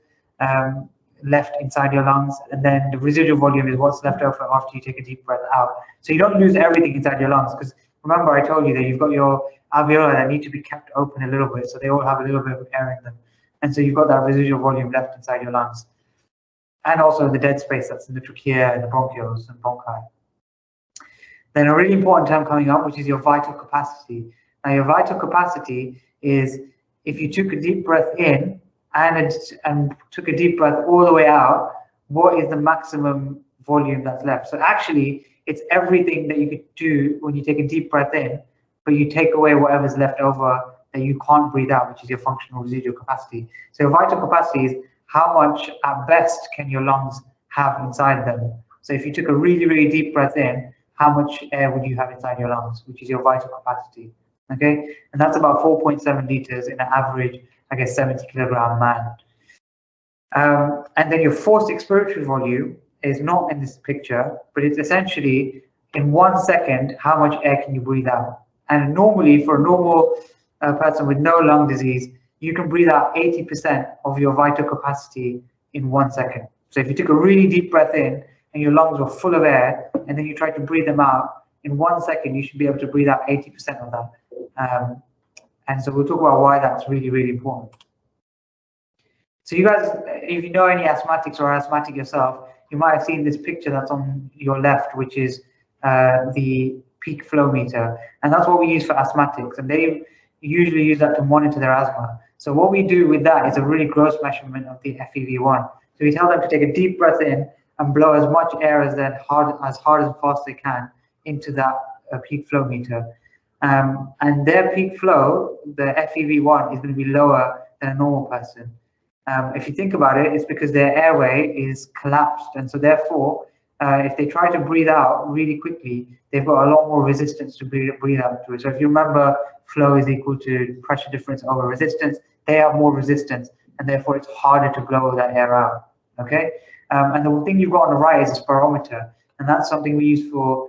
A: left inside your lungs. And then the residual volume is what's left over after you take a deep breath out. So you don't lose everything inside your lungs, because remember I told you that you've got your alveoli that need to be kept open a little bit, so they all have a little bit of air in them. And so you've got that residual volume left inside your lungs. And also the dead space that's in the trachea and the bronchioles and bronchi. Then a really important term coming up, which is your vital capacity. Now your vital capacity is if you took a deep breath in and took a deep breath all the way out, what is the maximum volume that's left? So actually, it's everything that you could do when you take a deep breath in, but you take away whatever's left over that you can't breathe out, which is your functional residual capacity. So your vital capacity is how much at best can your lungs have inside them. So if you took a really, really deep breath in, how much air would you have inside your lungs, which is your vital capacity, okay? And that's about 4.7 liters in an average, I guess, 70 kilogram man. And then your forced expiratory volume is not in this picture, but it's essentially in 1 second, how much air can you breathe out? And normally for a normal person with no lung disease, you can breathe out 80% of your vital capacity in 1 second. So if you took a really deep breath in and your lungs were full of air, and then you try to breathe them out, in 1 second, you should be able to breathe out 80% of that. And so we'll talk about why that's really, really important. So you guys, if you know any asthmatics or asthmatic yourself, you might have seen this picture that's on your left, which is the peak flow meter. And that's what we use for asthmatics. And they usually use that to monitor their asthma. So what we do with that is a really gross measurement of the FEV1. So we tell them to take a deep breath in and blow as much air as hard and fast they can into that peak flow meter. And their peak flow, the FEV1, is going to be lower than a normal person. If you think about it, it's because their airway is collapsed, and so therefore, if they try to breathe out really quickly, they've got a lot more resistance to breathe out to it. So if you remember, flow is equal to pressure difference over resistance. They have more resistance, and therefore it's harder to blow that air out. Okay, and the thing you've got on the right is a spirometer, and that's something we use for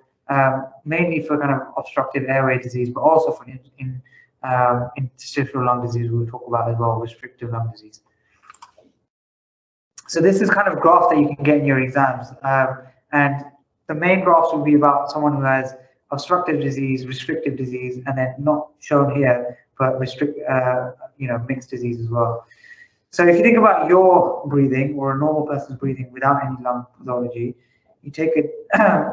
A: mainly for kind of obstructive airway disease, but also for interstitial lung disease. We'll talk about as well, restrictive lung disease. So this is kind of graph that you can get in your exams. And the main graphs will be about someone who has obstructive disease, restrictive disease, and then not shown here, but mixed disease as well. So if you think about your breathing or a normal person's breathing without any lung pathology, you take it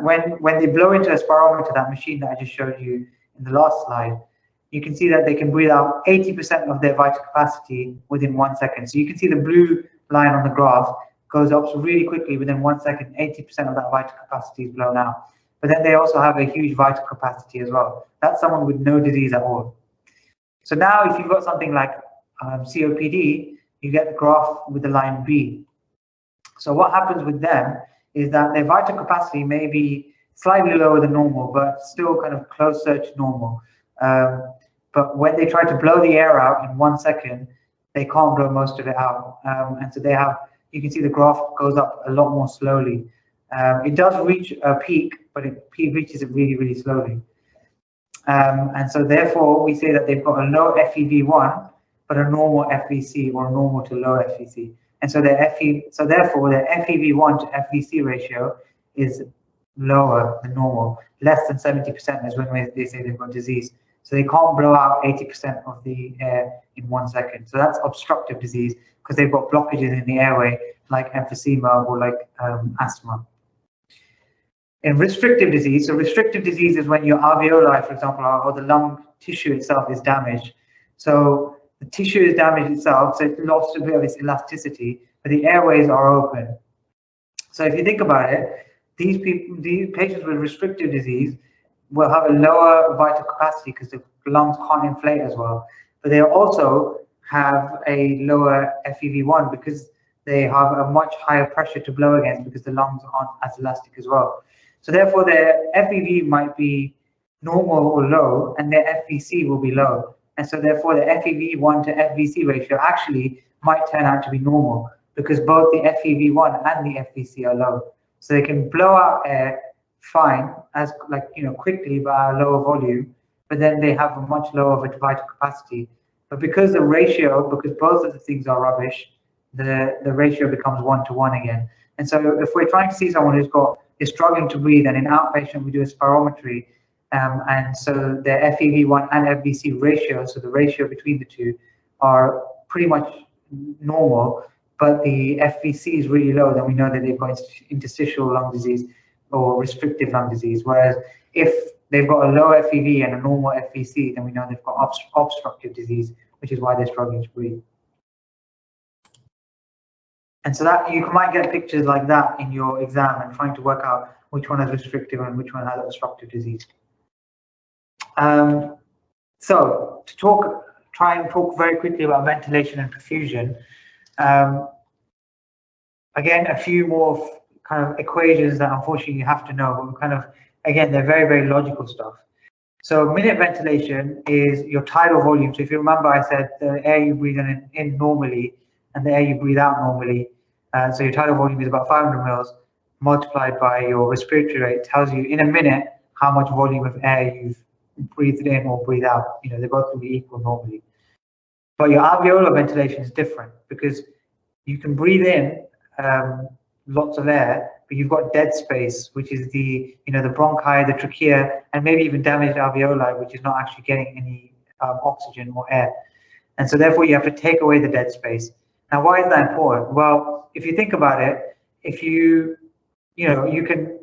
A: when they blow into a spirometer, that machine that I just showed you in the last slide, you can see that they can breathe out 80% of their vital capacity within 1 second. So you can see the blue line on the graph goes up really quickly within 1 second, 80% of that vital capacity is blown out. But then they also have a huge vital capacity as well. That's someone with no disease at all. So now if you've got something like COPD, you get the graph with the line B. So what happens with them is that their vital capacity may be slightly lower than normal, but still kind of closer to normal. But when they try to blow the air out in 1 second, they can't blow most of it out. And so they have, you can see the graph goes up a lot more slowly. It does reach a peak, but it reaches it really, really slowly. And so therefore, we say that they've got a low FEV1, but a normal FVC or normal to low FVC. And so therefore, their FEV1 to FVC ratio is lower than normal. Less than 70% is when they say they've got disease. So they can't blow out 80% of the air in 1 second. So that's obstructive disease because they've got blockages in the airway like emphysema or like asthma. In restrictive disease, so restrictive disease is when your alveoli, for example, or the lung tissue itself is damaged. So the tissue is damaged itself, so it's lost a bit of its elasticity, but the airways are open. So if you think about it, these patients with restrictive disease will have a lower vital capacity because the lungs can't inflate as well. But they also have a lower FEV1 because they have a much higher pressure to blow against because the lungs aren't as elastic as well. So therefore their FEV might be normal or low and their FVC will be low. And so therefore the FEV1 to FVC ratio actually might turn out to be normal because both the FEV1 and the FVC are low. So they can blow out air fine, as quickly but at a lower volume, but then they have a much lower vital capacity. But because the ratio, because both of the things are rubbish, the ratio becomes 1-to-1 again. And so if we're trying to see someone is struggling to breathe, and in outpatient we do a spirometry, and so their FEV1 and FVC ratio, so the ratio between the two, are pretty much normal, but the FVC is really low, then we know that they've got interstitial lung disease or restrictive lung disease. Whereas if they've got a low FEV and a normal FVC, then we know they've got obstructive disease, which is why they're struggling to breathe. And so that you might get pictures like that in your exam and trying to work out which one has restrictive and which one has obstructive disease. So to try and talk very quickly about ventilation and perfusion. Again, a few more kind of equations that unfortunately you have to know, but again, they're very, very logical stuff. So minute ventilation is your tidal volume. So if you remember, I said the air you breathe in normally and the air you breathe out normally. So your tidal volume is about 500 mils multiplied by your respiratory rate tells you in a minute how much volume of air you've breathed in or breathed out. They're both going to be equal normally. But your alveolar ventilation is different because you can breathe in lots of air, but you've got dead space, which is the bronchi, the trachea, and maybe even damaged alveoli, which is not actually getting any oxygen or air. And so therefore you have to take away the dead space. Now, why is that important? Well, if you think about it, if you can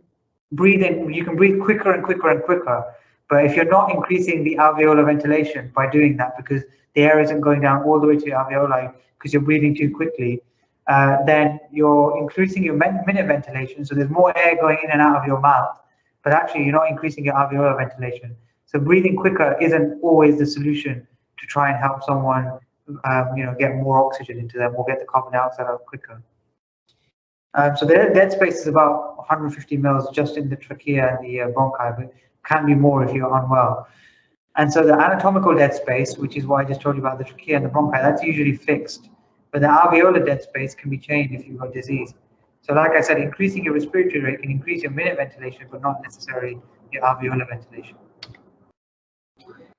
A: breathe in, you can breathe quicker and quicker and quicker, but if you're not increasing the alveolar ventilation by doing that, because the air isn't going down all the way to your alveoli because you're breathing too quickly, then you're increasing your minute ventilation. So there's more air going in and out of your mouth, but actually you're not increasing your alveolar ventilation. So breathing quicker isn't always the solution to try and help someone, get more oxygen into them or get the carbon dioxide out quicker. So the dead space is about 150 mils just in the trachea and the bronchi, but can be more if you're unwell. And so the anatomical dead space, which is what I just told you about the trachea and the bronchi, that's usually fixed. But the alveolar dead space can be changed if you've got disease. So like I said, increasing your respiratory rate can increase your minute ventilation, but not necessarily your alveolar ventilation.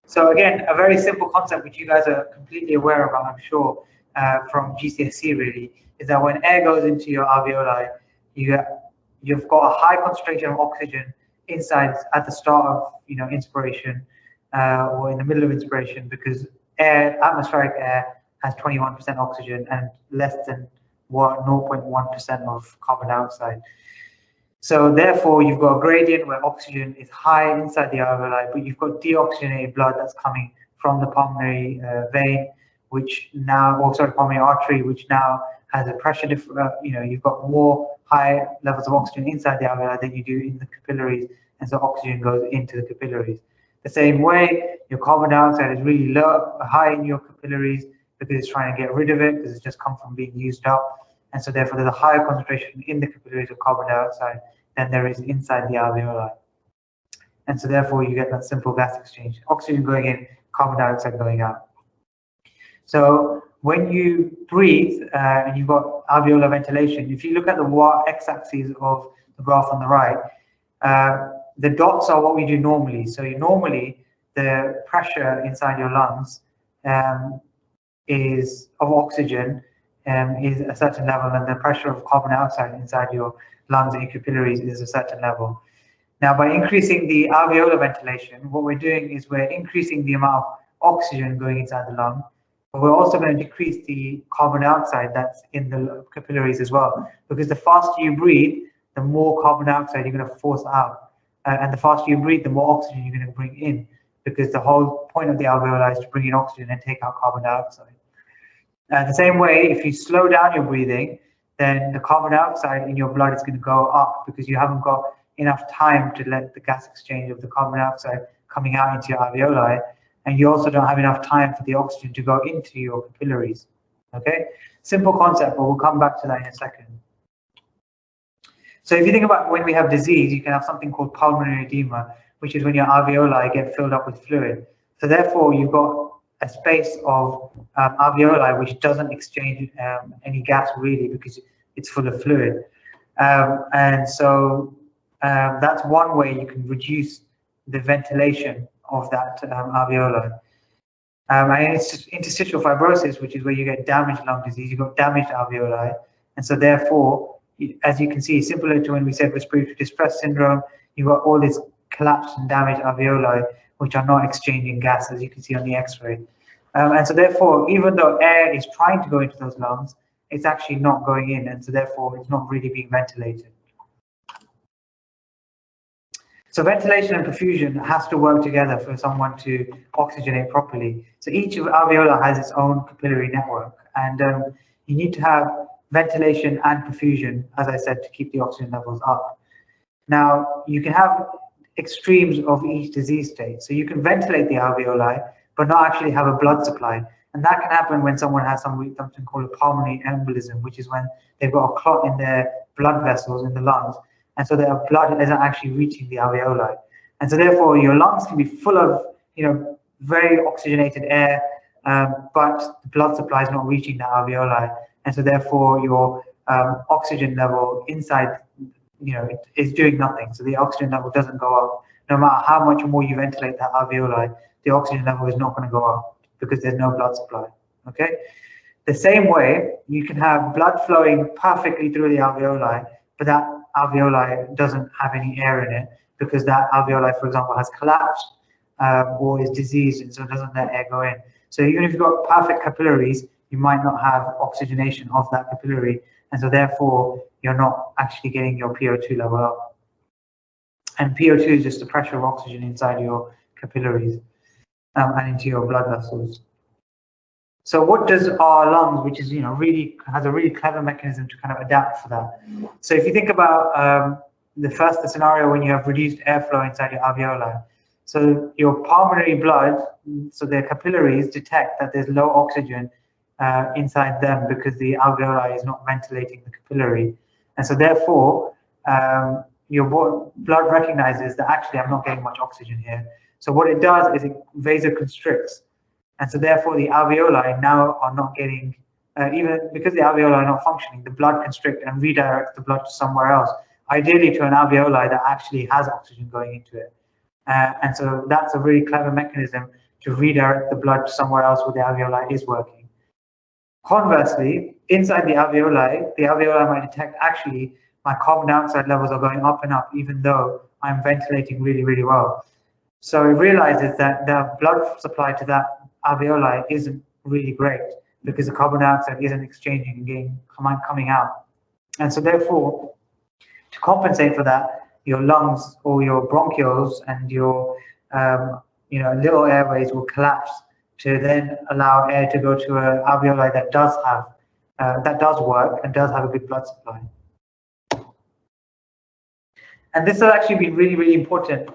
A: So again, a very simple concept which you guys are completely aware of, I'm sure. from GCSE really, is that when air goes into your alveoli, you've got a high concentration of oxygen inside at the start of inspiration or in the middle of inspiration, because atmospheric air has 21% oxygen and less than 0.1% of carbon dioxide. So therefore, you've got a gradient where oxygen is high inside the alveoli, but you've got deoxygenated blood that's coming from the pulmonary vein, pulmonary artery, which now has a pressure difference. You've got more high levels of oxygen inside the alveoli than you do in the capillaries, and so oxygen goes into the capillaries. The same way, your carbon dioxide is really high in your capillaries because it's trying to get rid of it, because it's just come from being used up, and so therefore there's a higher concentration in the capillaries of carbon dioxide than there is inside the alveoli, and so therefore you get that simple gas exchange: oxygen going in, carbon dioxide going out. So when you breathe and you've got alveolar ventilation, if you look at the x-axis of the graph on the right, the dots are what we do normally. So normally the pressure inside your lungs is of oxygen is a certain level, and the pressure of carbon dioxide inside your lungs and your capillaries is a certain level. Now, by increasing the alveolar ventilation, what we're doing is we're increasing the amount of oxygen going inside the lung, but we're also going to decrease the carbon dioxide that's in the capillaries as well, because the faster you breathe, the more carbon dioxide you're going to force out, and the faster you breathe, the more oxygen you're going to bring in, because the whole point of the alveoli is to bring in oxygen and take out carbon dioxide. The same way, if you slow down your breathing, then the carbon dioxide in your blood is going to go up, because you haven't got enough time to let the gas exchange of the carbon dioxide coming out into your alveoli, and you also don't have enough time for the oxygen to go into your capillaries. Okay, simple concept, but we'll come back to that in a second. So if you think about when we have disease, you can have something called pulmonary edema, which is when your alveoli get filled up with fluid. So therefore, you've got a space of alveoli which doesn't exchange any gas really, because it's full of fluid. And so that's one way you can reduce the ventilation of that alveoli. And it's just interstitial fibrosis, which is where you get damaged lung disease, you've got damaged alveoli. And so therefore, as you can see, similar to when we said respiratory distress syndrome, you've got all this collapsed and damaged alveoli which are not exchanging gas, as you can see on the X-ray. And so therefore, even though air is trying to go into those lungs, it's actually not going in, and so therefore it's not really being ventilated. So ventilation and perfusion has to work together for someone to oxygenate properly. So each of alveoli has its own capillary network, and you need to have ventilation and perfusion, as I said, to keep the oxygen levels up. Now, you can have extremes of each disease state. So you can ventilate the alveoli, but not actually have a blood supply. And that can happen when someone has something called a pulmonary embolism, which is when they've got a clot in their blood vessels in the lungs, and so their blood isn't actually reaching the alveoli. And so therefore, your lungs can be full of, very oxygenated air, but the blood supply is not reaching the alveoli. And so therefore, your oxygen level inside, is doing nothing. So the oxygen level doesn't go up. No matter how much more you ventilate that alveoli, the oxygen level is not going to go up because there's no blood supply. Okay. The same way, you can have blood flowing perfectly through the alveoli, but that alveoli doesn't have any air in it because that alveoli, for example, has collapsed or is diseased, and so it doesn't let air go in. So even if you've got perfect capillaries, you might not have oxygenation of that capillary, and so therefore you're not actually getting your PO2 level up. And PO2 is just the pressure of oxygen inside your capillaries and into your blood vessels. So what does our lungs, which is really has a really clever mechanism to kind of adapt for that. So if you think about the scenario when you have reduced airflow inside your alveoli, so your pulmonary blood, so their capillaries detect that there's low oxygen inside them because the alveoli is not ventilating the capillary, and so therefore your blood recognizes that actually I'm not getting much oxygen here. So what it does is it vasoconstricts. And so therefore the alveoli now are not getting, even because the alveoli are not functioning, the blood constrict and redirects the blood to somewhere else, ideally to an alveoli that actually has oxygen going into it. And so that's a really clever mechanism to redirect the blood to somewhere else where the alveoli is working. Conversely, inside the alveoli might detect actually my carbon dioxide levels are going up and up, even though I'm ventilating really, really well. So it realizes that the blood supply to that alveoli isn't really great because the carbon dioxide isn't exchanging and coming out. And so therefore, to compensate for that, your lungs or your bronchioles and your little airways will collapse to then allow air to go to an alveoli that does work and does have a good blood supply. And this has actually been really, really important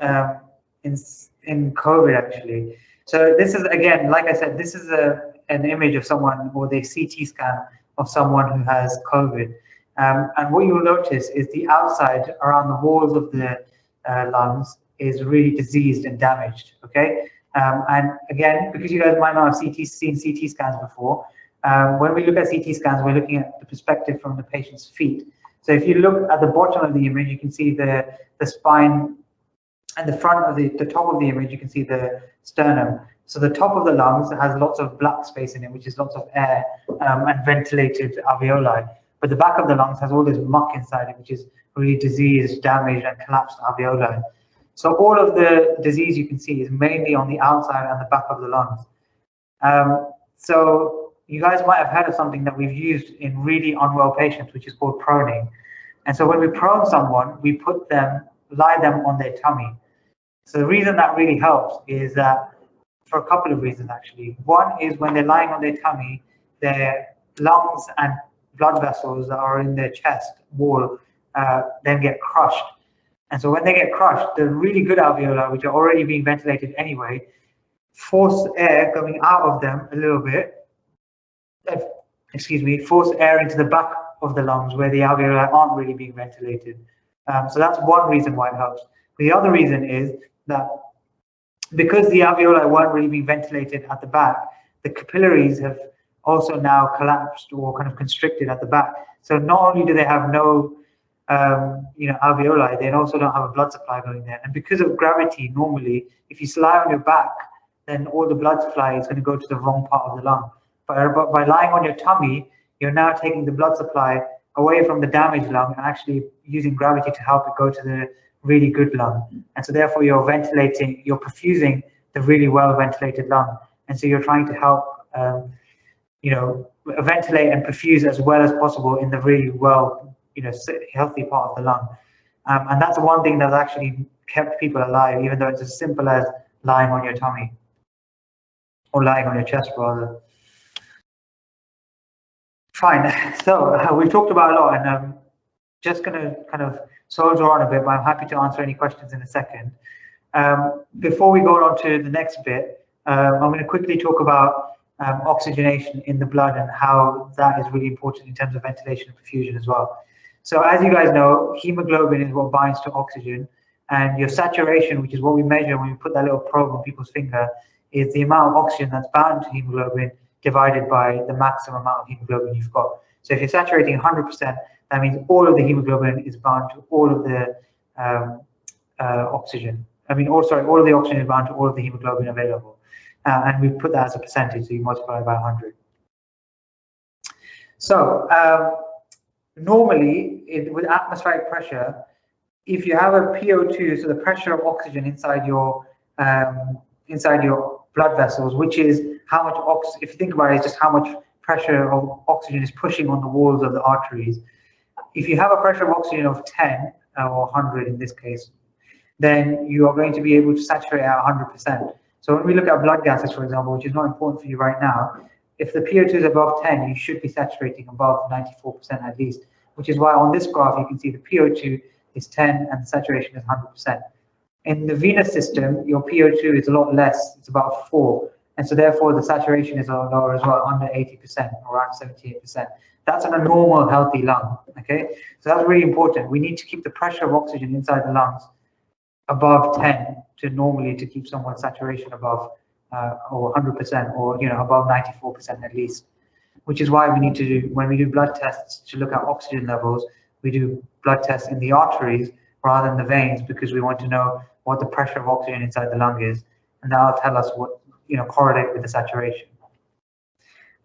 A: in COVID actually. So this is, again, like I said, this is an image of someone, or the CT scan of someone who has COVID. And what you will notice is the outside around the walls of the lungs is really diseased and damaged, okay? And again, because you guys might not have seen CT scans before, when we look at CT scans, we're looking at the perspective from the patient's feet. So if you look at the bottom of the image, you can see the spine, and the front of the top of the image, you can see the sternum. So the top of the lungs has lots of black space in it, which is lots of air and ventilated alveoli. But the back of the lungs has all this muck inside it, which is really diseased, damaged, and collapsed alveoli. So all of the disease you can see is mainly on the outside and the back of the lungs. So you guys might have heard of something that we've used in really unwell patients, which is called proning. And so when we prone someone, we lie them on their tummy. So the reason that really helps is that for a couple of reasons actually. One is when they're lying on their tummy, their lungs and blood vessels that are in their chest wall then get crushed. And so when they get crushed, the really good alveoli, which are already being ventilated anyway, force air coming out of them a little bit, force air into the back of the lungs where the alveoli aren't really being ventilated. So that's one reason why it helps. The other reason is that because the alveoli weren't really being ventilated at the back, the capillaries have also now collapsed or kind of constricted at the back. So not only do they have no alveoli, they also don't have a blood supply going there. And because of gravity, normally, if you lie on your back, then all the blood supply is going to go to the wrong part of the lung. But by lying on your tummy, you're now taking the blood supply away from the damaged lung and actually using gravity to help it go to the really good lung. And so therefore you're ventilating, you're perfusing the really well ventilated lung. And so you're trying to help, ventilate and perfuse as well as possible in the really well, healthy part of the lung. And that's one thing that's actually kept people alive, even though it's as simple as lying on your tummy or lying on your chest rather. Fine, so we've talked about a lot, and I'm just going to kind of soldier on a bit, but I'm happy to answer any questions in a second. Before we go on to the next bit, I'm going to quickly talk about oxygenation in the blood and how that is really important in terms of ventilation and perfusion as well. So as you guys know, hemoglobin is what binds to oxygen, and your saturation, which is what we measure when we put that little probe on people's finger, is the amount of oxygen that's bound to hemoglobin divided by the maximum amount of hemoglobin you've got. So if you're saturating 100%, that means all of the hemoglobin is bound to all of the oxygen. All of the oxygen is bound to all of the hemoglobin available. And we put that as a percentage, so you multiply by 100. So normally, with atmospheric pressure, if you have a PO2, so the pressure of oxygen inside your blood vessels, which is how much oxygen, if you think about it, it's just how much pressure of oxygen is pushing on the walls of the arteries. If you have a pressure of oxygen of 10 or 100 in this case, then you are going to be able to saturate at 100%. So when we look at blood gases, for example, which is not important for you right now, if the PO2 is above 10, you should be saturating above 94% at least, which is why on this graph you can see the PO2 is 10 and the saturation is 100%. In the venous system, your PO2 is a lot less, it's about 4. And so therefore the saturation is a lot lower as well, under 80%, around 78%. That's in a normal, healthy lung, okay? So that's really important. We need to keep the pressure of oxygen inside the lungs above 10 to keep someone's saturation above or 100% or above 94% at least, which is why we need to do, when we do blood tests to look at oxygen levels, we do blood tests in the arteries rather than the veins, because we want to know what the pressure of oxygen inside the lung is, and that'll tell us what correlate with the saturation.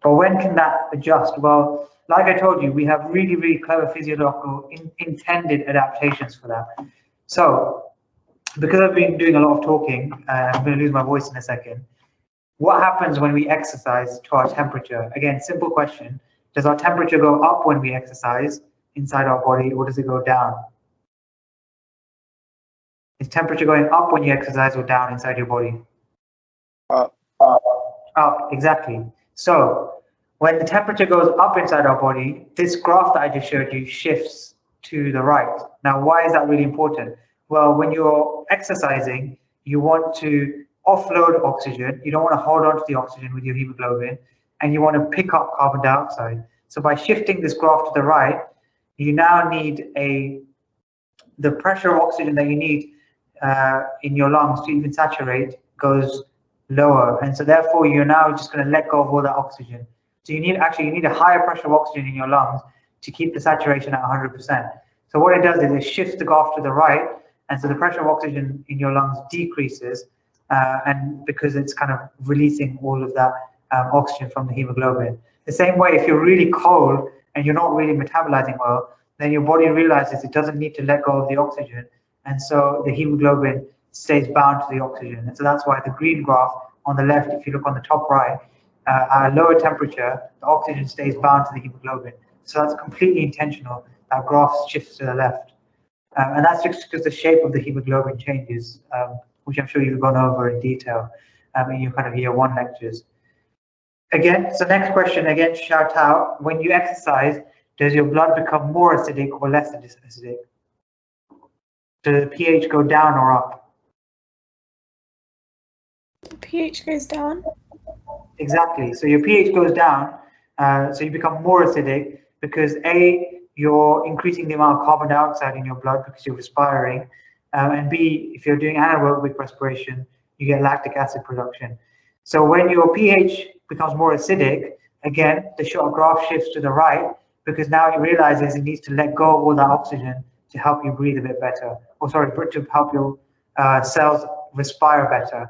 A: But when can that adjust? Well, like I told you, we have really, really clever physiological intended adaptations for that. So, because I've been doing a lot of talking, I'm going to lose my voice in a second. What happens when we exercise to our temperature? Again, simple question. Does our temperature go up when we exercise inside our body, or does it go down? Is temperature going up when you exercise or down inside your body?
C: Up.
A: Up, exactly. So when the temperature goes up inside our body, this graph that I just showed you shifts to the right. Now, why is that really important? Well, when you're exercising, you want to offload oxygen. You don't want to hold on to the oxygen with your hemoglobin, and you want to pick up carbon dioxide. So by shifting this graph to the right, you now need the pressure of oxygen that you need in your lungs to even saturate goes lower, and so therefore you're now just going to let go of all that oxygen. So you need a higher pressure of oxygen in your lungs to keep the saturation at 100%. So what it does is it shifts the graph to the right, and so the pressure of oxygen in your lungs decreases, and because it's kind of releasing all of that oxygen from the hemoglobin. The same way, if you're really cold and you're not really metabolizing well, then your body realizes it doesn't need to let go of the oxygen, and so the hemoglobin stays bound to the oxygen. And so that's why the green graph on the left, if you look on the top right, at a lower temperature, the oxygen stays bound to the hemoglobin. So that's completely intentional. That graph shifts to the left. And that's just because the shape of the hemoglobin changes, which I'm sure you've gone over in detail in your kind of year 1 lectures. Again, so next question, again, shout out, when you exercise, does your blood become more acidic or less acidic? Does the pH go down or up?
D: The pH goes down.
A: Exactly. So your pH goes down, so you become more acidic because A, you're increasing the amount of carbon dioxide in your blood because you're respiring, and B, if you're doing anaerobic respiration, you get lactic acid production. So when your pH becomes more acidic, again, the short graph shifts to the right because now it realizes it needs to let go of all that oxygen to help you breathe a bit better, or sorry, to help your cells respire better.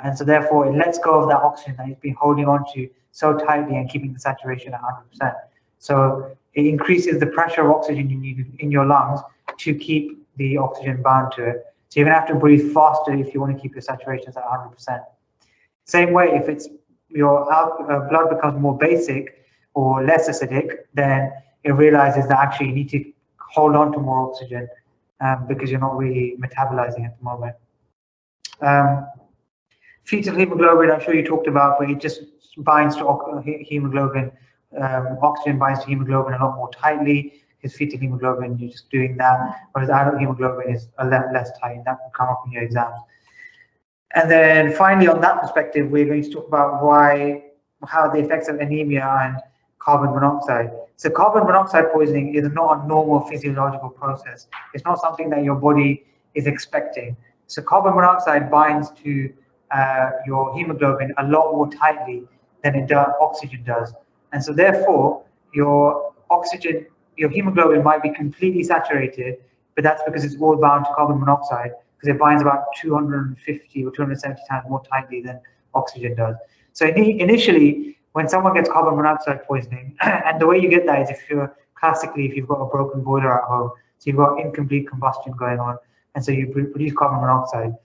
A: And so therefore it lets go of that oxygen that it's been holding on to so tightly and keeping the saturation at 100%. So it increases the pressure of oxygen you need in your lungs to keep the oxygen bound to it. So you're gonna have to breathe faster if you want to keep your saturations at 100%. Same way, if it's your blood becomes more basic or less acidic, then it realizes that actually you need to hold on to more oxygen because you're not really metabolizing at the moment. Fetal hemoglobin, I'm sure you talked about, but it just binds to hemoglobin. Oxygen binds to hemoglobin a lot more tightly. Because fetal hemoglobin, you're just doing that, whereas adult hemoglobin is a lot less tight. That will come up in your exams. And then finally, on that perspective, we're going to talk about how the effects of anemia and carbon monoxide. So carbon monoxide poisoning is not a normal physiological process. It's not something that your body is expecting. So carbon monoxide binds to your hemoglobin a lot more tightly than oxygen does. And so therefore, your hemoglobin might be completely saturated, but that's because it's all bound to carbon monoxide, because it binds about 250 or 270 times more tightly than oxygen does. So initially, when someone gets carbon monoxide poisoning, and the way you get that is if you've got a broken boiler at home, so you've got incomplete combustion going on, and so you produce carbon monoxide.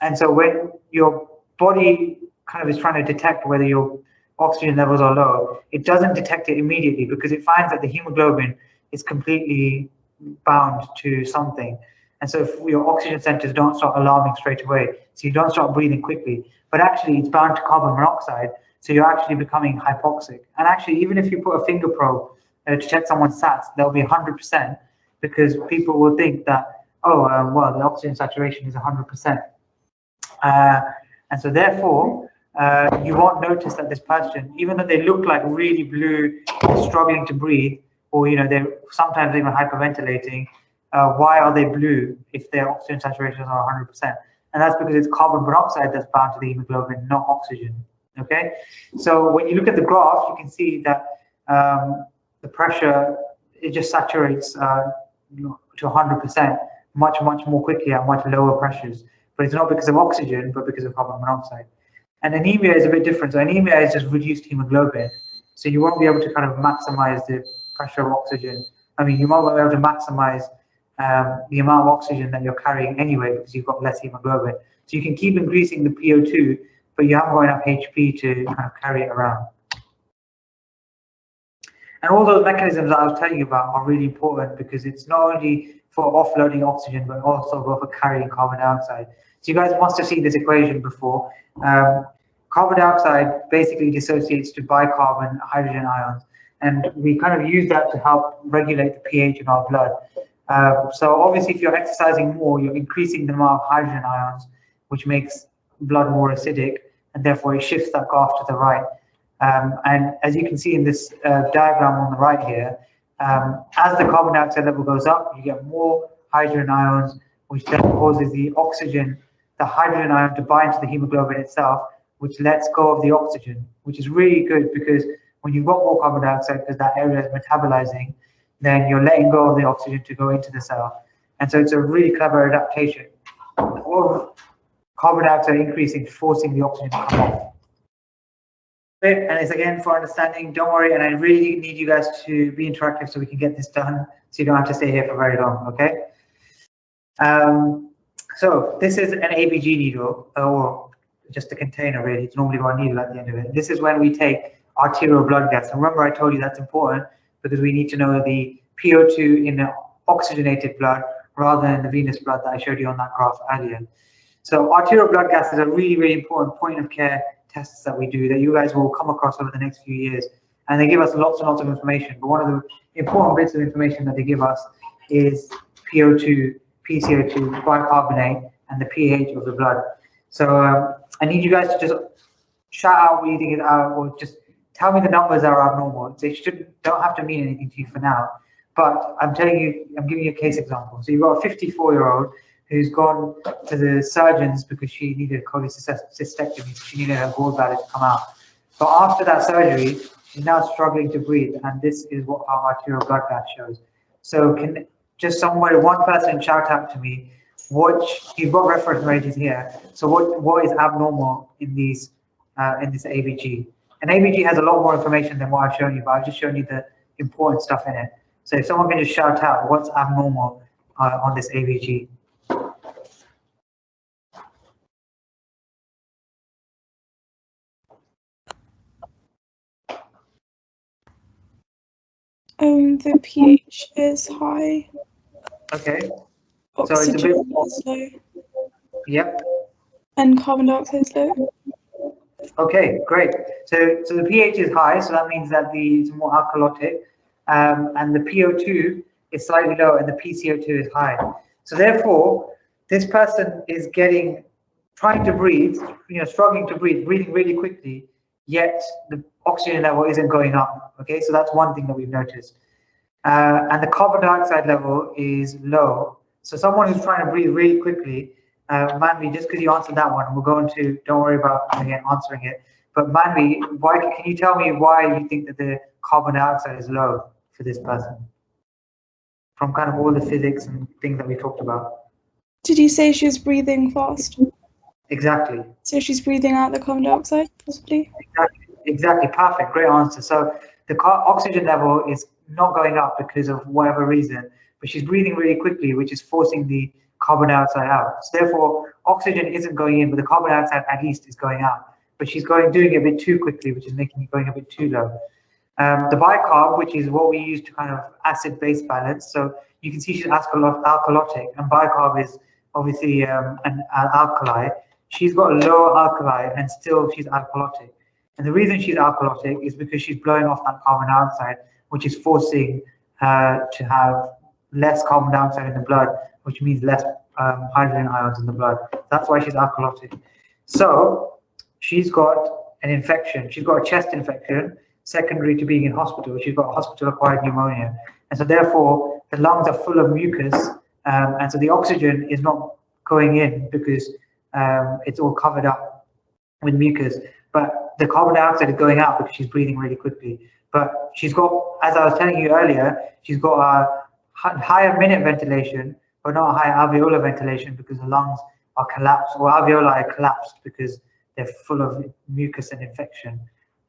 A: And so when your body kind of is trying to detect whether your oxygen levels are low, it doesn't detect it immediately because it finds that the hemoglobin is completely bound to something. And so if your oxygen centers don't start alarming straight away, so you don't start breathing quickly, but actually it's bound to carbon monoxide, so you're actually becoming hypoxic. And actually, even if you put a finger probe to check someone's SATs, they'll be 100% because people will think that, well, the oxygen saturation is 100%. And so therefore, you won't notice that this person, even though they look like really blue, struggling to breathe, or they're sometimes even hyperventilating, why are they blue if their oxygen saturations are 100%? And that's because it's carbon monoxide that's bound to the hemoglobin, not oxygen. Okay, so when you look at the graph, you can see that the pressure, it just saturates to 100% much more quickly at much lower pressures. But it's not because of oxygen, but because of carbon monoxide. And anemia is a bit different. So anemia is just reduced hemoglobin. So you won't be able to kind of maximize the pressure of oxygen. I mean, you might be able to maximize the amount of oxygen that you're carrying anyway because you've got less hemoglobin. So you can keep increasing the PO2, but you haven't got enough HP to kind of carry it around. And all those mechanisms that I was telling you about are really important because it's not only for offloading oxygen, but also for carrying carbon dioxide. So you guys must have seen this equation before. Carbon dioxide basically dissociates to bicarbon hydrogen ions, and we kind of use that to help regulate the pH in our blood. So obviously, if you're exercising more, you're increasing the amount of hydrogen ions, which makes blood more acidic, and therefore it shifts that graph to the right. And as you can see in this diagram on the right here, as the carbon dioxide level goes up, you get more hydrogen ions, which then causes the oxygen, the hydrogen ion to bind to the hemoglobin itself, which lets go of the oxygen, which is really good because when you've got more carbon dioxide, because that area is metabolizing, then you're letting go of the oxygen to go into the cell. And so it's a really clever adaptation of carbon dioxide increasing, forcing the oxygen to come off. And it's again for understanding, don't worry, and I really need you guys to be interactive so we can get this done, so you don't have to stay here for very long, okay? So this is an ABG needle, or just a container really. It's normally got a needle at the end of it. This is when we take arterial blood gas. And remember I told you that's important because we need to know the PO2 in the oxygenated blood rather than the venous blood that I showed you on that graph earlier. So arterial blood gas is a really, really important point of care tests that we do that you guys will come across over the next few years. And they give us lots and lots of information. But one of the important bits of information that they give us is PO2, PCO2, bicarbonate, and the pH of the blood. So I need you guys to just shout out what you think is out, or just tell me the numbers that are abnormal. They don't have to mean anything to you for now. But I'm telling you, I'm giving you a case example. So you've got a 54-year-old who's gone to the surgeons because she needed a cholecystectomy, so she needed her gallbladder to come out. But after that surgery, she's now struggling to breathe, and this is what our arterial blood gas shows. So can just one person shout out to me, you've got reference ranges here. So what is abnormal in these in this ABG? And ABG has a lot more information than what I've shown you, but I've just shown you the important stuff in it. So if someone can just shout out what's abnormal on this ABG.
D: The pH is high.
A: Okay.
D: Oxygen
A: so it's
D: is low.
A: Yep.
D: And carbon dioxide is low.
A: Okay, great. So the pH is high, so that means that it's more alkalotic, and the PO2 is slightly low, and the PCO2 is high. So therefore, this person is trying to breathe, struggling to breathe, breathing really quickly, yet the oxygen level isn't going up. Okay, so that's one thing that we've noticed. And the carbon dioxide level is low. So someone who's trying to breathe really quickly, Manvi, just because you answered that one, we'll go into, don't worry about again answering it. But Manvi, can you tell me why you think that the carbon dioxide is low for this person? From kind of all the physics and things that we talked about.
D: Did you say she was breathing fast?
A: Exactly.
D: So she's breathing out the carbon dioxide, possibly?
A: Exactly. Perfect. Great answer. So the oxygen level is not going up because of whatever reason, but she's breathing really quickly, which is forcing the carbon dioxide out. So therefore, oxygen isn't going in, but the carbon dioxide at least is going out. But she's doing it a bit too quickly, which is making it going a bit too low. The bicarb, which is what we use to kind of acid-base balance. So you can see she's alkalotic, and bicarb is obviously an alkali. She's got a lower alkali, and still she's alkalotic. And the reason she's alkalotic is because she's blowing off that carbon dioxide, which is forcing her to have less carbon dioxide in the blood, which means less hydrogen ions in the blood. That's why she's alkalotic. So she's got an infection. She's got a chest infection secondary to being in hospital. She's got hospital-acquired pneumonia. And so therefore, the lungs are full of mucus, and so the oxygen is not going in because it's all covered up with mucus. But the carbon dioxide is going out because she's breathing really quickly. But she's got, as I was telling you earlier, she's got a higher minute ventilation, but not a high alveolar ventilation because the lungs are collapsed, or alveoli are collapsed because they're full of mucus and infection.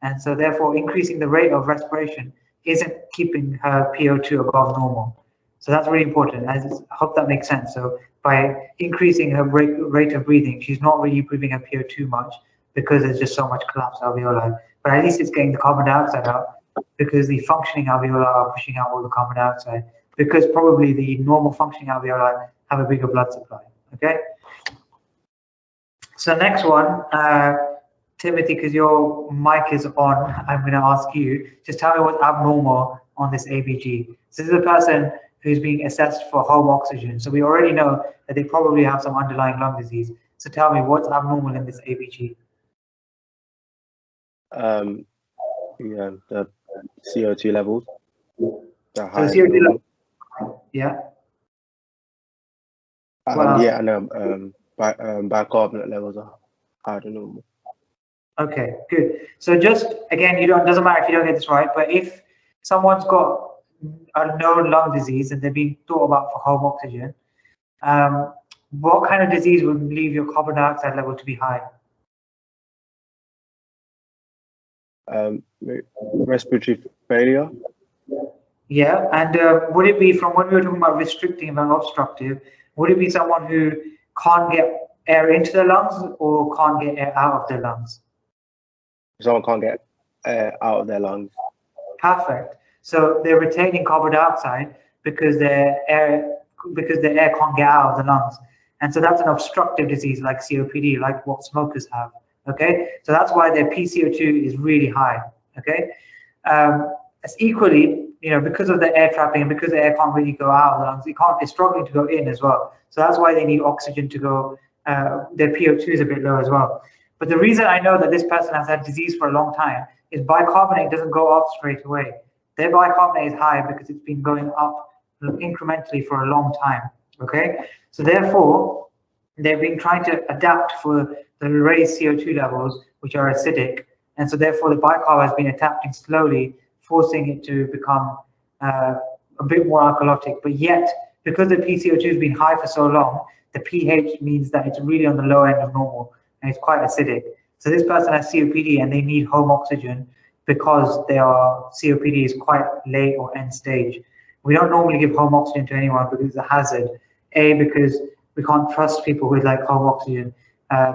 A: And so therefore increasing the rate of respiration isn't keeping her PO2 above normal. So that's really important. I hope that makes sense. So by increasing her rate of breathing, she's not really improving her PO2 much because there's just so much collapsed alveoli. But at least it's getting the carbon dioxide out because the functioning alveoli are pushing out all the carbon dioxide, because probably the normal functioning alveoli have a bigger blood supply. Okay. So next one, Timothy, because your mic is on, I'm going to ask you, just tell me what's abnormal on this ABG. So this is a person who's being assessed for home oxygen. So we already know that they probably have some underlying lung disease. So tell me what's abnormal in this ABG.
C: Yeah, the CO2 levels.
A: So the CO2 level, yeah.
C: Yeah, and bicarbonate levels are higher than normal.
A: Okay, good. So just again, doesn't matter if you don't get this right, but if someone's got a known lung disease and they're being thought about for home oxygen, what kind of disease would leave your carbon dioxide level to be high?
C: Respiratory failure.
A: Yeah, and would it be, from when we were talking about restricting and obstructive, would it be someone who can't get air into their lungs or can't get air out of their lungs?
C: Someone can't get air out of their lungs.
A: Perfect. So they're retaining carbon dioxide because their air can't get out of the lungs, and so that's an obstructive disease like COPD, like what smokers have. Okay, so that's why their PCO2 is really high. Okay, it's equally, because of the air trapping and because the air can't really go out of the lungs, it's struggling to go in as well. So that's why they need oxygen to go. Their PO2 is a bit low as well. But the reason I know that this person has had disease for a long time is bicarbonate doesn't go up straight away. Their bicarbonate is high because it's been going up incrementally for a long time. Okay, so therefore they've been trying to adapt for the raised CO2 levels, which are acidic, and so therefore the bicarb has been adapting slowly, forcing it to become a bit more alkalotic. But yet, because the PCO2 has been high for so long, the pH means that it's really on the low end of normal and it's quite acidic. So this person has COPD and they need home oxygen because their COPD is quite late or end stage. We don't normally give home oxygen to anyone because it's a hazard. A, because we can't trust people with like home oxygen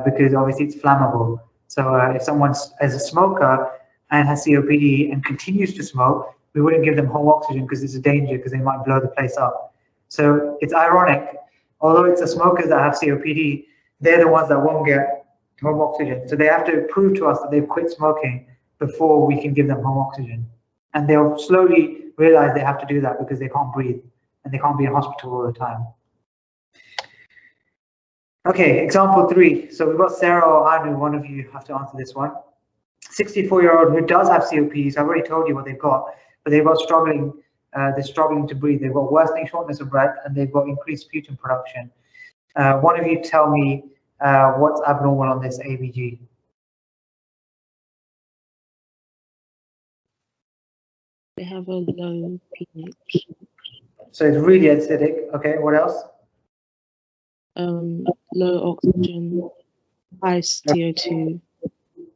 A: because obviously it's flammable. So if someone is a smoker and has COPD and continues to smoke, we wouldn't give them home oxygen because it's a danger, because they might blow the place up. So it's ironic, although it's the smokers that have COPD, they're the ones that won't get home oxygen. So they have to prove to us that they've quit smoking before we can give them home oxygen. And they'll slowly realize they have to do that because they can't breathe and they can't be in hospital all the time. Okay, example 3. So we've got Sarah or Anu, one of you have to answer this one. 64-year-old who does have COPD, so I've already told you what they've got, but they've got they're struggling to breathe. They've got worsening shortness of breath and they've got increased sputum production. One of you tell me what's abnormal on this ABG.
E: They have a low pH.
A: So it's really acidic. Okay, what else?
E: Low oxygen, high CO2,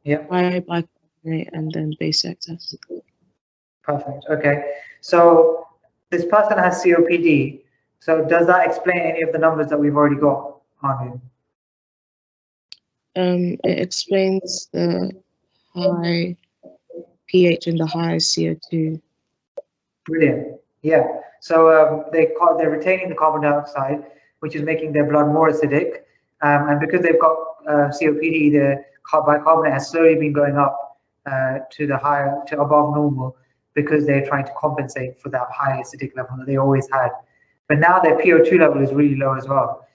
A: Yeah.
E: high bicarbonate, and then base excess.
A: Perfect. Okay. So this person has COPD. So does that explain any of the numbers that we've already got on you?
E: It explains the high pH and the high CO2.
A: Brilliant. Yeah. So they're retaining the carbon dioxide, which is making their blood more acidic. And because they've got COPD, the bicarbonate has slowly been going up to above normal, because they're trying to compensate for that high acidic level that they always had. But now their PO2 level is really low as well.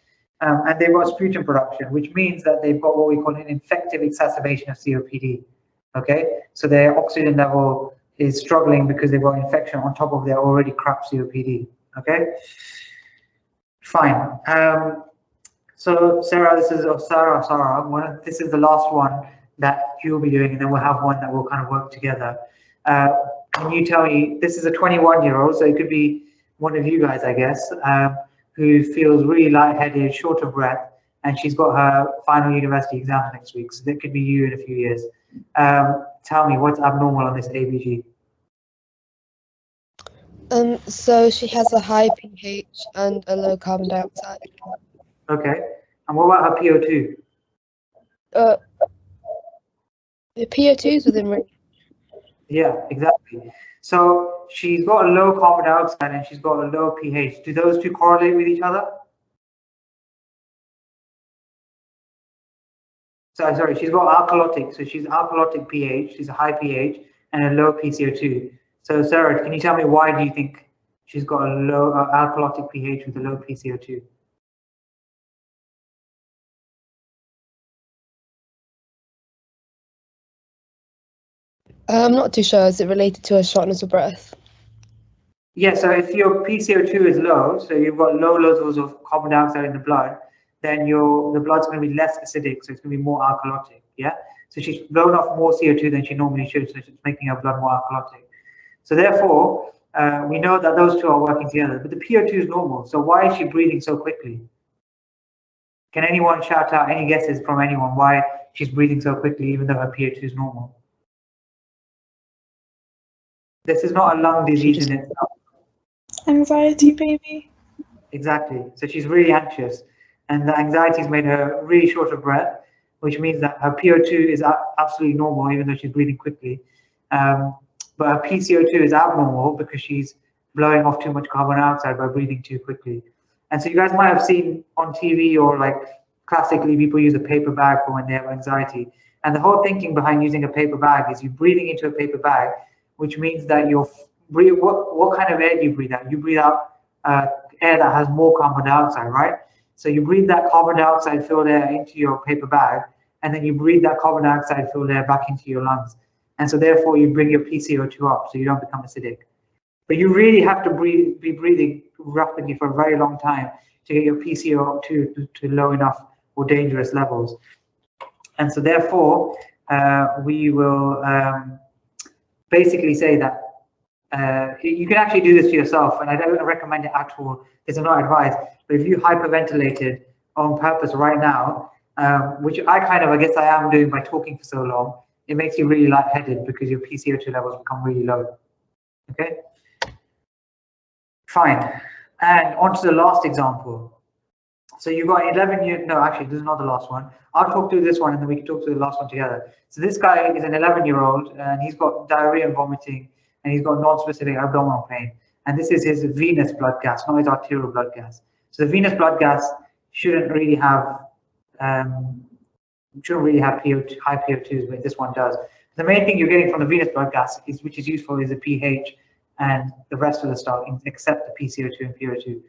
A: And they've got sputum production, which means that they've got what we call an infective exacerbation of COPD. Okay, so their oxygen level is struggling because they've got infection on top of their already crap COPD. Okay, fine. So Sarah, this is this is the last one that you'll be doing, and then we'll have one that will kind of work together. Can you tell me, this is a 21-year-old, so it could be one of you guys, I guess, who feels really lightheaded, short of breath, and she's got her final university exams next week, so that could be you in a few years. Tell me what's abnormal on this ABG.
B: So she has a high pH and a low carbon dioxide.
A: Okay, and what about her PO2?
B: The PO2 is within range.
A: Yeah, exactly. So she's got a low carbon dioxide and she's got a low pH. Do those two correlate with each other? Sorry, she's got alkalotic. So she's alkalotic pH, she's a high pH and a low PCO2. So Sarah, can you tell me why do you think she's got a low alkalotic pH with a low PCO2?
B: I'm not too sure. Is it related to her shortness of breath?
A: Yeah, so if your PCO2 is low, so you've got low levels of carbon dioxide in the blood, then the blood's going to be less acidic, so it's going to be more alkalotic. Yeah, so she's blown off more CO2 than she normally should, so she's making her blood more alkalotic. So therefore, we know that those two are working together, but the PO2 is normal. So why is she breathing so quickly? Can anyone shout out any guesses from anyone why she's breathing so quickly even though her PO2 is normal? This is not a lung disease in itself.
D: Anxiety, baby.
A: Exactly. So she's really anxious, and the anxiety's made her really short of breath, which means that her PO2 is absolutely normal even though she's breathing quickly. But her PCO2 is abnormal because she's blowing off too much carbon dioxide by breathing too quickly. And so you guys might have seen on TV or like classically people use a paper bag for when they have anxiety. And the whole thinking behind using a paper bag is you're breathing into a paper bag, which means that you're what kind of air do you breathe out? You breathe out air that has more carbon dioxide, right? So you breathe that carbon dioxide filled air into your paper bag, and then you breathe that carbon dioxide filled air back into your lungs. And so therefore you bring your PCO2 up so you don't become acidic. But you really have to be breathing rapidly for a very long time to get your PCO2 to low enough or dangerous levels. And so therefore we will basically say that you can actually do this to yourself, and I don't recommend it at all. This is not advice, but if you hyperventilated on purpose right now, which I guess I am doing by talking for so long, it makes you really lightheaded because your PCO2 levels become really low. Okay, fine. And on to the last example. So you've got 11 years, no, actually, this is not the last one. I'll talk through this one and then we can talk through the last one together. So this guy is an 11-year-old and he's got diarrhea and vomiting and he's got non-specific abdominal pain. And this is his venous blood gas, not his arterial blood gas. So the venous blood gas shouldn't really have PO2, high PO2s, but this one does. The main thing you're getting from the venous blood gas, which is useful, is the pH and the rest of the stuff, except the PCO2 and PO2.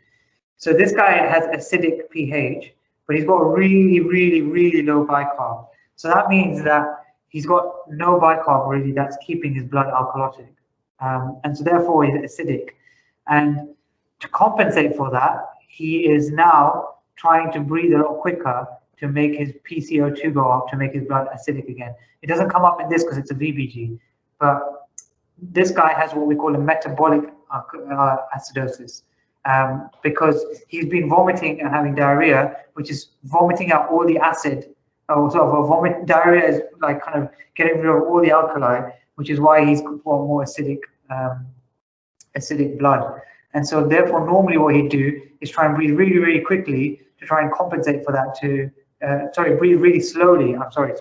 A: So this guy has acidic pH, but he's got a really, really, really low bicarb. So that means that he's got no bicarb really that's keeping his blood alkalotic. And so therefore he's acidic. And to compensate for that, he is now trying to breathe a lot quicker to make his PCO2 go up, to make his blood acidic again. It doesn't come up in this because it's a VBG, but this guy has what we call a metabolic acidosis. Because he's been vomiting and having diarrhea, which is vomiting out all the acid. Diarrhea is like kind of getting rid of all the alkali, which is why he's got more acidic blood. And so therefore, normally what he'd do is try and breathe really, really quickly to try and compensate for that. Breathe really slowly. I'm sorry,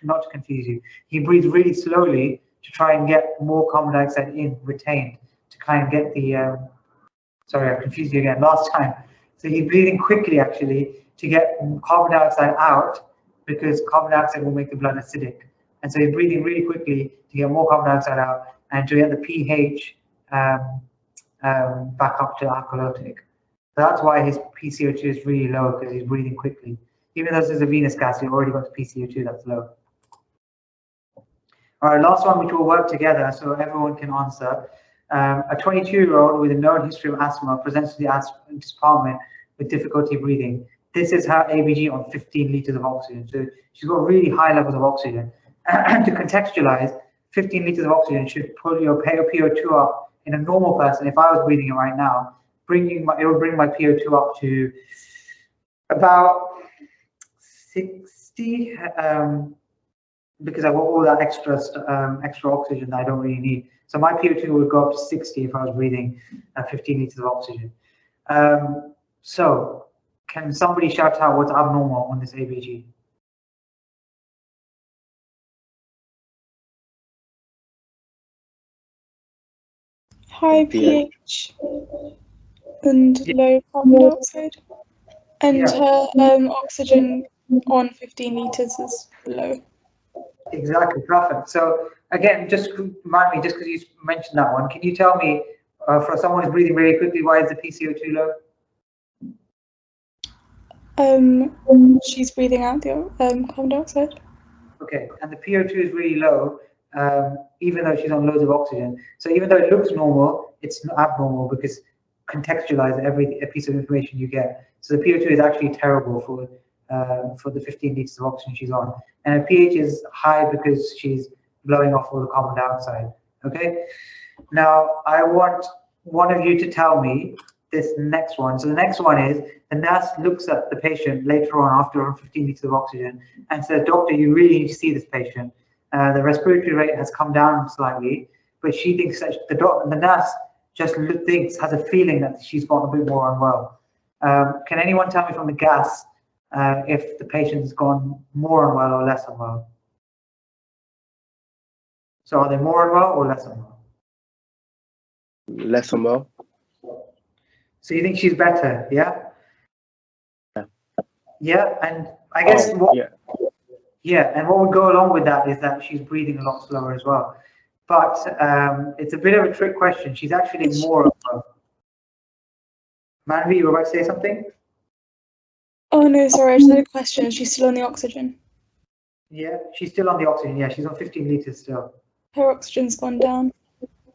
A: not to confuse you. He breathes really slowly to try and get more carbon dioxide retained, to kind of get the sorry, I confused you again last time. So he's breathing quickly actually to get carbon dioxide out, because carbon dioxide will make the blood acidic. And so he's breathing really quickly to get more carbon dioxide out and to get the pH back up to alkalotic. So that's why his PCO2 is really low, because he's breathing quickly. Even though this is a venous gas, you've already got the PCO2 that's low. All right, last one, which will work together so everyone can answer. A 22-year-old with a known history of asthma presents to the department with difficulty breathing. This is her ABG on 15 liters of oxygen. So she's got really high levels of oxygen. To contextualize, 15 liters of oxygen should pull your PO2 up in a normal person. If I was breathing it right now, it would bring my PO2 up to about 60 because I got all that extra oxygen that I don't really need. So my PO2 would go up to 60 if I was breathing 15 liters of oxygen. So can somebody shout out what's abnormal on this ABG?
D: High pH and low carbon dioxide. And her oxygen on 15 liters is low.
A: Exactly, perfect. So again, just remind me, just because you mentioned that one, can you tell me, for someone who's breathing very quickly, why is the PCO2 low?
D: She's breathing out the carbon dioxide.
A: Okay, and the PO2 is really low, even though she's on loads of oxygen. So even though it looks normal, it's abnormal because contextualize every piece of information you get. So the PO2 is actually terrible for the 15 liters of oxygen she's on. And her pH is high because she's blowing off all the carbon dioxide. Okay, now I want one of you to tell me this next one. So the next one is the nurse looks at the patient later on after 15 liters of oxygen and says, "Doctor, you really need to see this patient. The respiratory rate has come down slightly," but she thinks that the nurse just has a feeling that she's gotten a bit more unwell. Can anyone tell me from the gas if the patient's gone more unwell or less unwell? So are they more unwell or less unwell?
C: Less unwell.
A: So you think she's better, yeah? Yeah, and I guess and what would go along with that is that she's breathing a lot slower as well. But it's a bit of a trick question. She's actually more unwell. Manvi, you were about to say something?
D: Oh no, sorry, I just had a question. She's still on the oxygen.
A: Yeah, she's still on the oxygen. Yeah, she's on 15 liters still.
D: Her oxygen's gone down.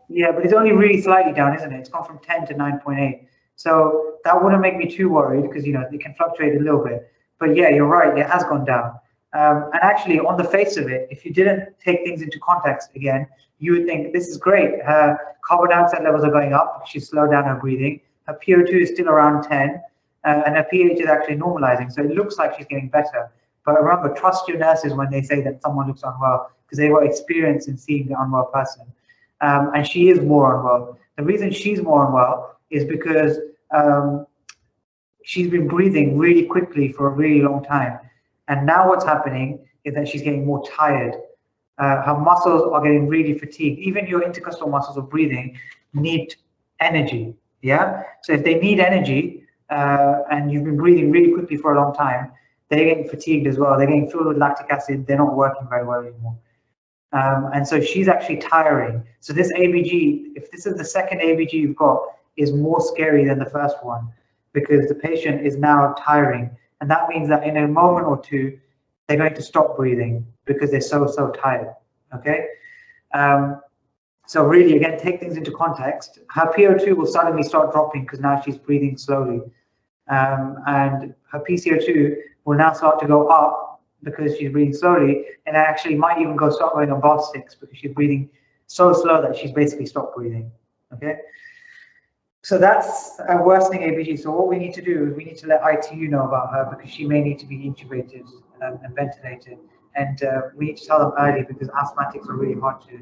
A: Yeah, but it's only really slightly down, isn't it? It's gone from 10 to 9.8. So that wouldn't make me too worried because, you know, it can fluctuate a little bit. But yeah, you're right, it has gone down. And actually, on the face of it, if you didn't take things into context again, you would think this is great. Her carbon dioxide levels are going up. She's slowed down her breathing. Her PO2 is still around 10, and her pH is actually normalizing. So it looks like she's getting better. But remember, trust your nurses when they say that someone looks unwell, because they were experienced in seeing the unwell person. And she is more unwell. The reason she's more unwell is because she's been breathing really quickly for a really long time. And now what's happening is that she's getting more tired. Her muscles are getting really fatigued. Even your intercostal muscles of breathing need energy, yeah? So if they need energy and you've been breathing really quickly for a long time, they're getting fatigued as well. They're getting filled with lactic acid. They're not working very well anymore. And so she's actually tiring. So this ABG, if this is the second ABG you've got, is more scary than the first one because the patient is now tiring. And that means that in a moment or two, they're going to stop breathing because they're so tired, okay? So really, again, take things into context. Her PO2 will suddenly start dropping because now she's breathing slowly. And her PCO2 will now start to go up because she's breathing slowly, and actually might even start going above 6 because she's breathing so slow that she's basically stopped breathing, okay? So that's a worsening ABG. So what we need to do is we need to let ITU know about her because she may need to be intubated and ventilated. And we need to tell them early because asthmatics are really hard to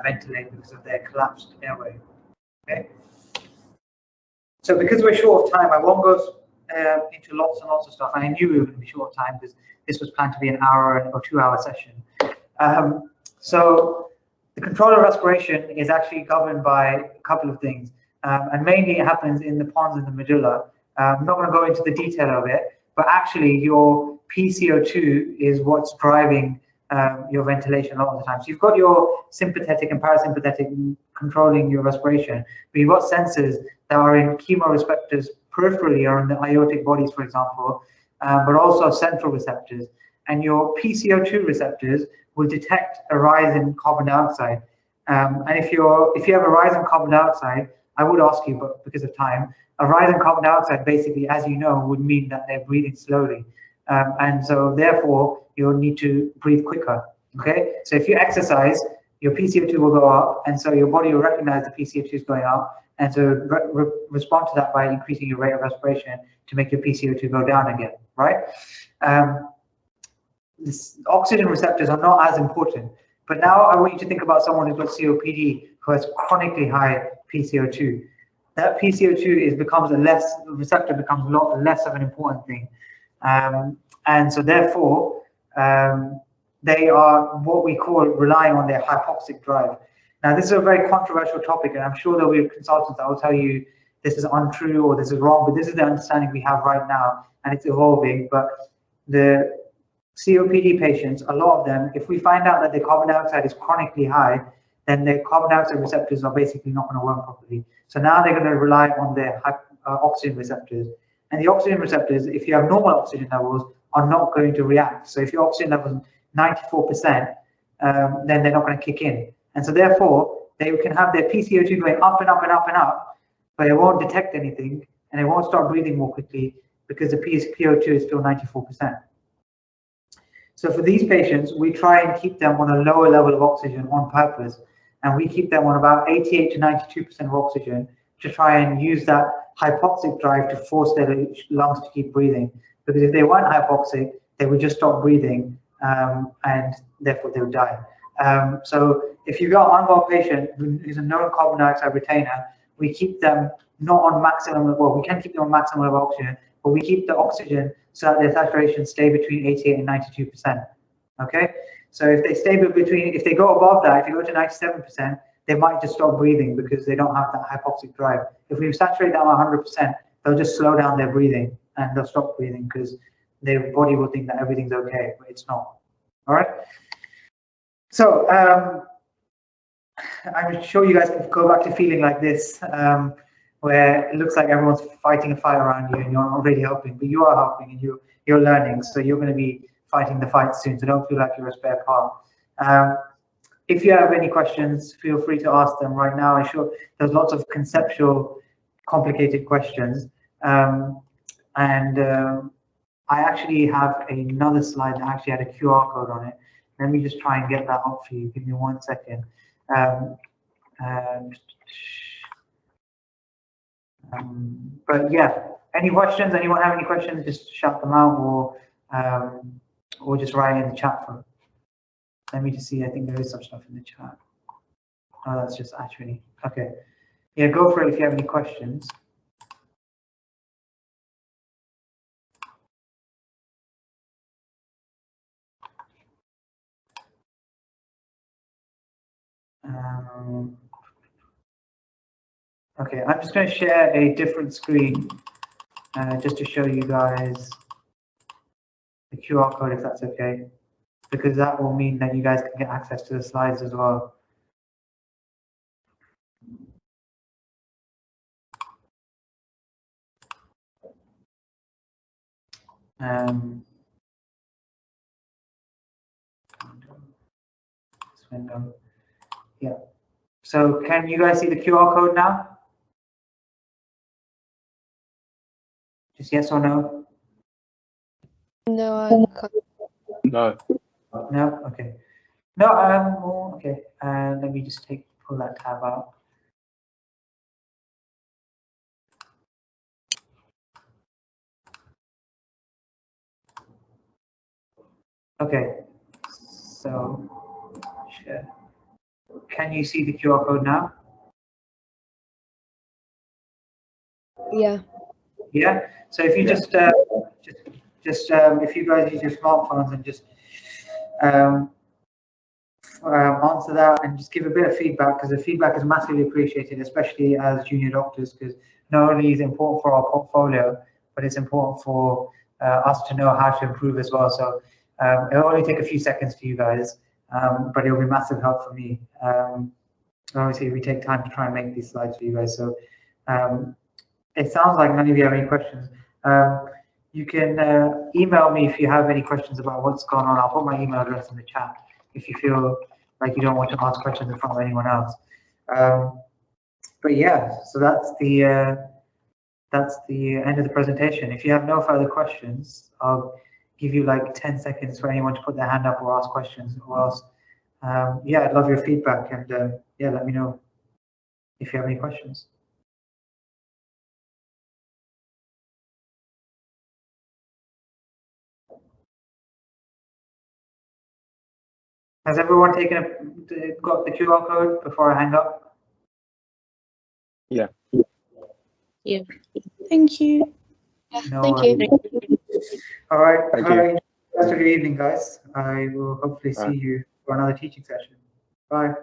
A: ventilate because of their collapsed airway. Okay. So because we're short of time, I won't go into lots and lots of stuff. And I knew we were going to be short of time because this was planned to be an hour or 2 hour session. So the control of respiration is actually governed by a couple of things. And mainly it happens in the pons and the medulla. I'm not going to go into the detail of it, but actually your PCO2 is what's driving your ventilation a lot of the time. So you've got your sympathetic and parasympathetic controlling your respiration, but you've got sensors that are in chemoreceptors peripherally or in the aortic bodies, for example, but also central receptors. And your PCO2 receptors will detect a rise in carbon dioxide. And if you have a rise in carbon dioxide, I would ask you, but because of time, a rise in carbon dioxide basically, as you know, would mean that they're breathing slowly. And so therefore, you'll need to breathe quicker, okay? So if you exercise, your PCO2 will go up, and so your body will recognize the PCO2 is going up, and so respond to that by increasing your rate of respiration to make your PCO2 go down again, right? This oxygen receptors are not as important. But now I want you to think about someone who's got COPD who has chronically high PCO2. That PCO2 becomes a lot less of an important thing. And so therefore, they are what we call relying on their hypoxic drive. Now, this is a very controversial topic, and I'm sure there'll be consultants that will tell you this is untrue or this is wrong, but this is the understanding we have right now, and it's evolving. But the COPD patients, a lot of them, if we find out that their carbon dioxide is chronically high, then their carbon dioxide receptors are basically not going to work properly. So now they're going to rely on their oxygen receptors. And the oxygen receptors, if you have normal oxygen levels, are not going to react. So if your oxygen level is 94%, then they're not going to kick in. And so therefore, they can have their PCO2 going up and up and up and up, but it won't detect anything, and it won't start breathing more quickly because the PCO2 is still 94%. So for these patients, we try and keep them on a lower level of oxygen on purpose, and we keep them on about 88 to 92% of oxygen to try and use that hypoxic drive to force their lungs to keep breathing. Because if they weren't hypoxic, they would just stop breathing, and therefore they would die. So if you've got an unwell patient who's a known carbon dioxide retainer, we keep them not on maximum, well, we can keep them on maximum level of oxygen, but we keep the oxygen so that their saturation stay between 88 and 92%. Okay, so if they stay between, if they go above that, if you go to 97%, they might just stop breathing because they don't have that hypoxic drive. If we saturate them 100%, they'll just slow down their breathing and they'll stop breathing because their body will think that everything's okay, but it's not. All right. So I'm sure you guys can go back to feeling like this, where it looks like everyone's fighting a fight around you and you're not really helping, but you are helping and you're learning. So you're going to be fighting the fight soon. So don't feel like you're a spare part. If you have any questions, feel free to ask them right now. I'm sure there's lots of conceptual, complicated questions. I actually have another slide that actually had a QR code on it. Let me just try and get that up for you. Give me 1 second. But yeah, any questions? Anyone have any questions? Just shout them out, or just write in the chat. Let me just see. I think there is some stuff in the chat. Oh, that's just actually okay. Yeah, go for it if you have any questions. Okay, I'm just going to share a different screen just to show you guys the QR code, if that's okay, because that will mean that you guys can get access to the slides as well. This window. Yeah. So can you guys see the QR code now? Just yes or no?
B: No, I can't.
C: No.
A: No? Okay. No, okay. Let me just pull that tab out. Okay. So, share. Can you see the QR code now?
B: Yeah.
A: Yeah. So if you just if you guys use your smartphones and just answer that and just give a bit of feedback, because the feedback is massively appreciated, especially as junior doctors, because not only is it important for our portfolio, but it's important for us to know how to improve as well. So it'll only take a few seconds for you guys, but it'll be massive help for me. Obviously, we take time to try and make these slides for you guys. So it sounds like none of you have any questions. You can email me if you have any questions about what's going on. I'll put my email address in the chat if you feel like you don't want to ask questions in front of anyone else. But yeah, so that's the end of the presentation. If you have no further questions, I'll give you like 10 seconds for anyone to put their hand up or ask questions, or else. Yeah, I'd love your feedback, and yeah, let me know if you have any questions. Has everyone got the QR code before I hang up?
F: Yeah.
E: Yeah.
D: Thank you.
A: No
B: Thank
A: worries.
B: you.
A: All right.
F: Thank
A: Have
F: you.
A: a rest of your evening, guys. I will hopefully
F: Bye.
A: see you for another teaching session. Bye.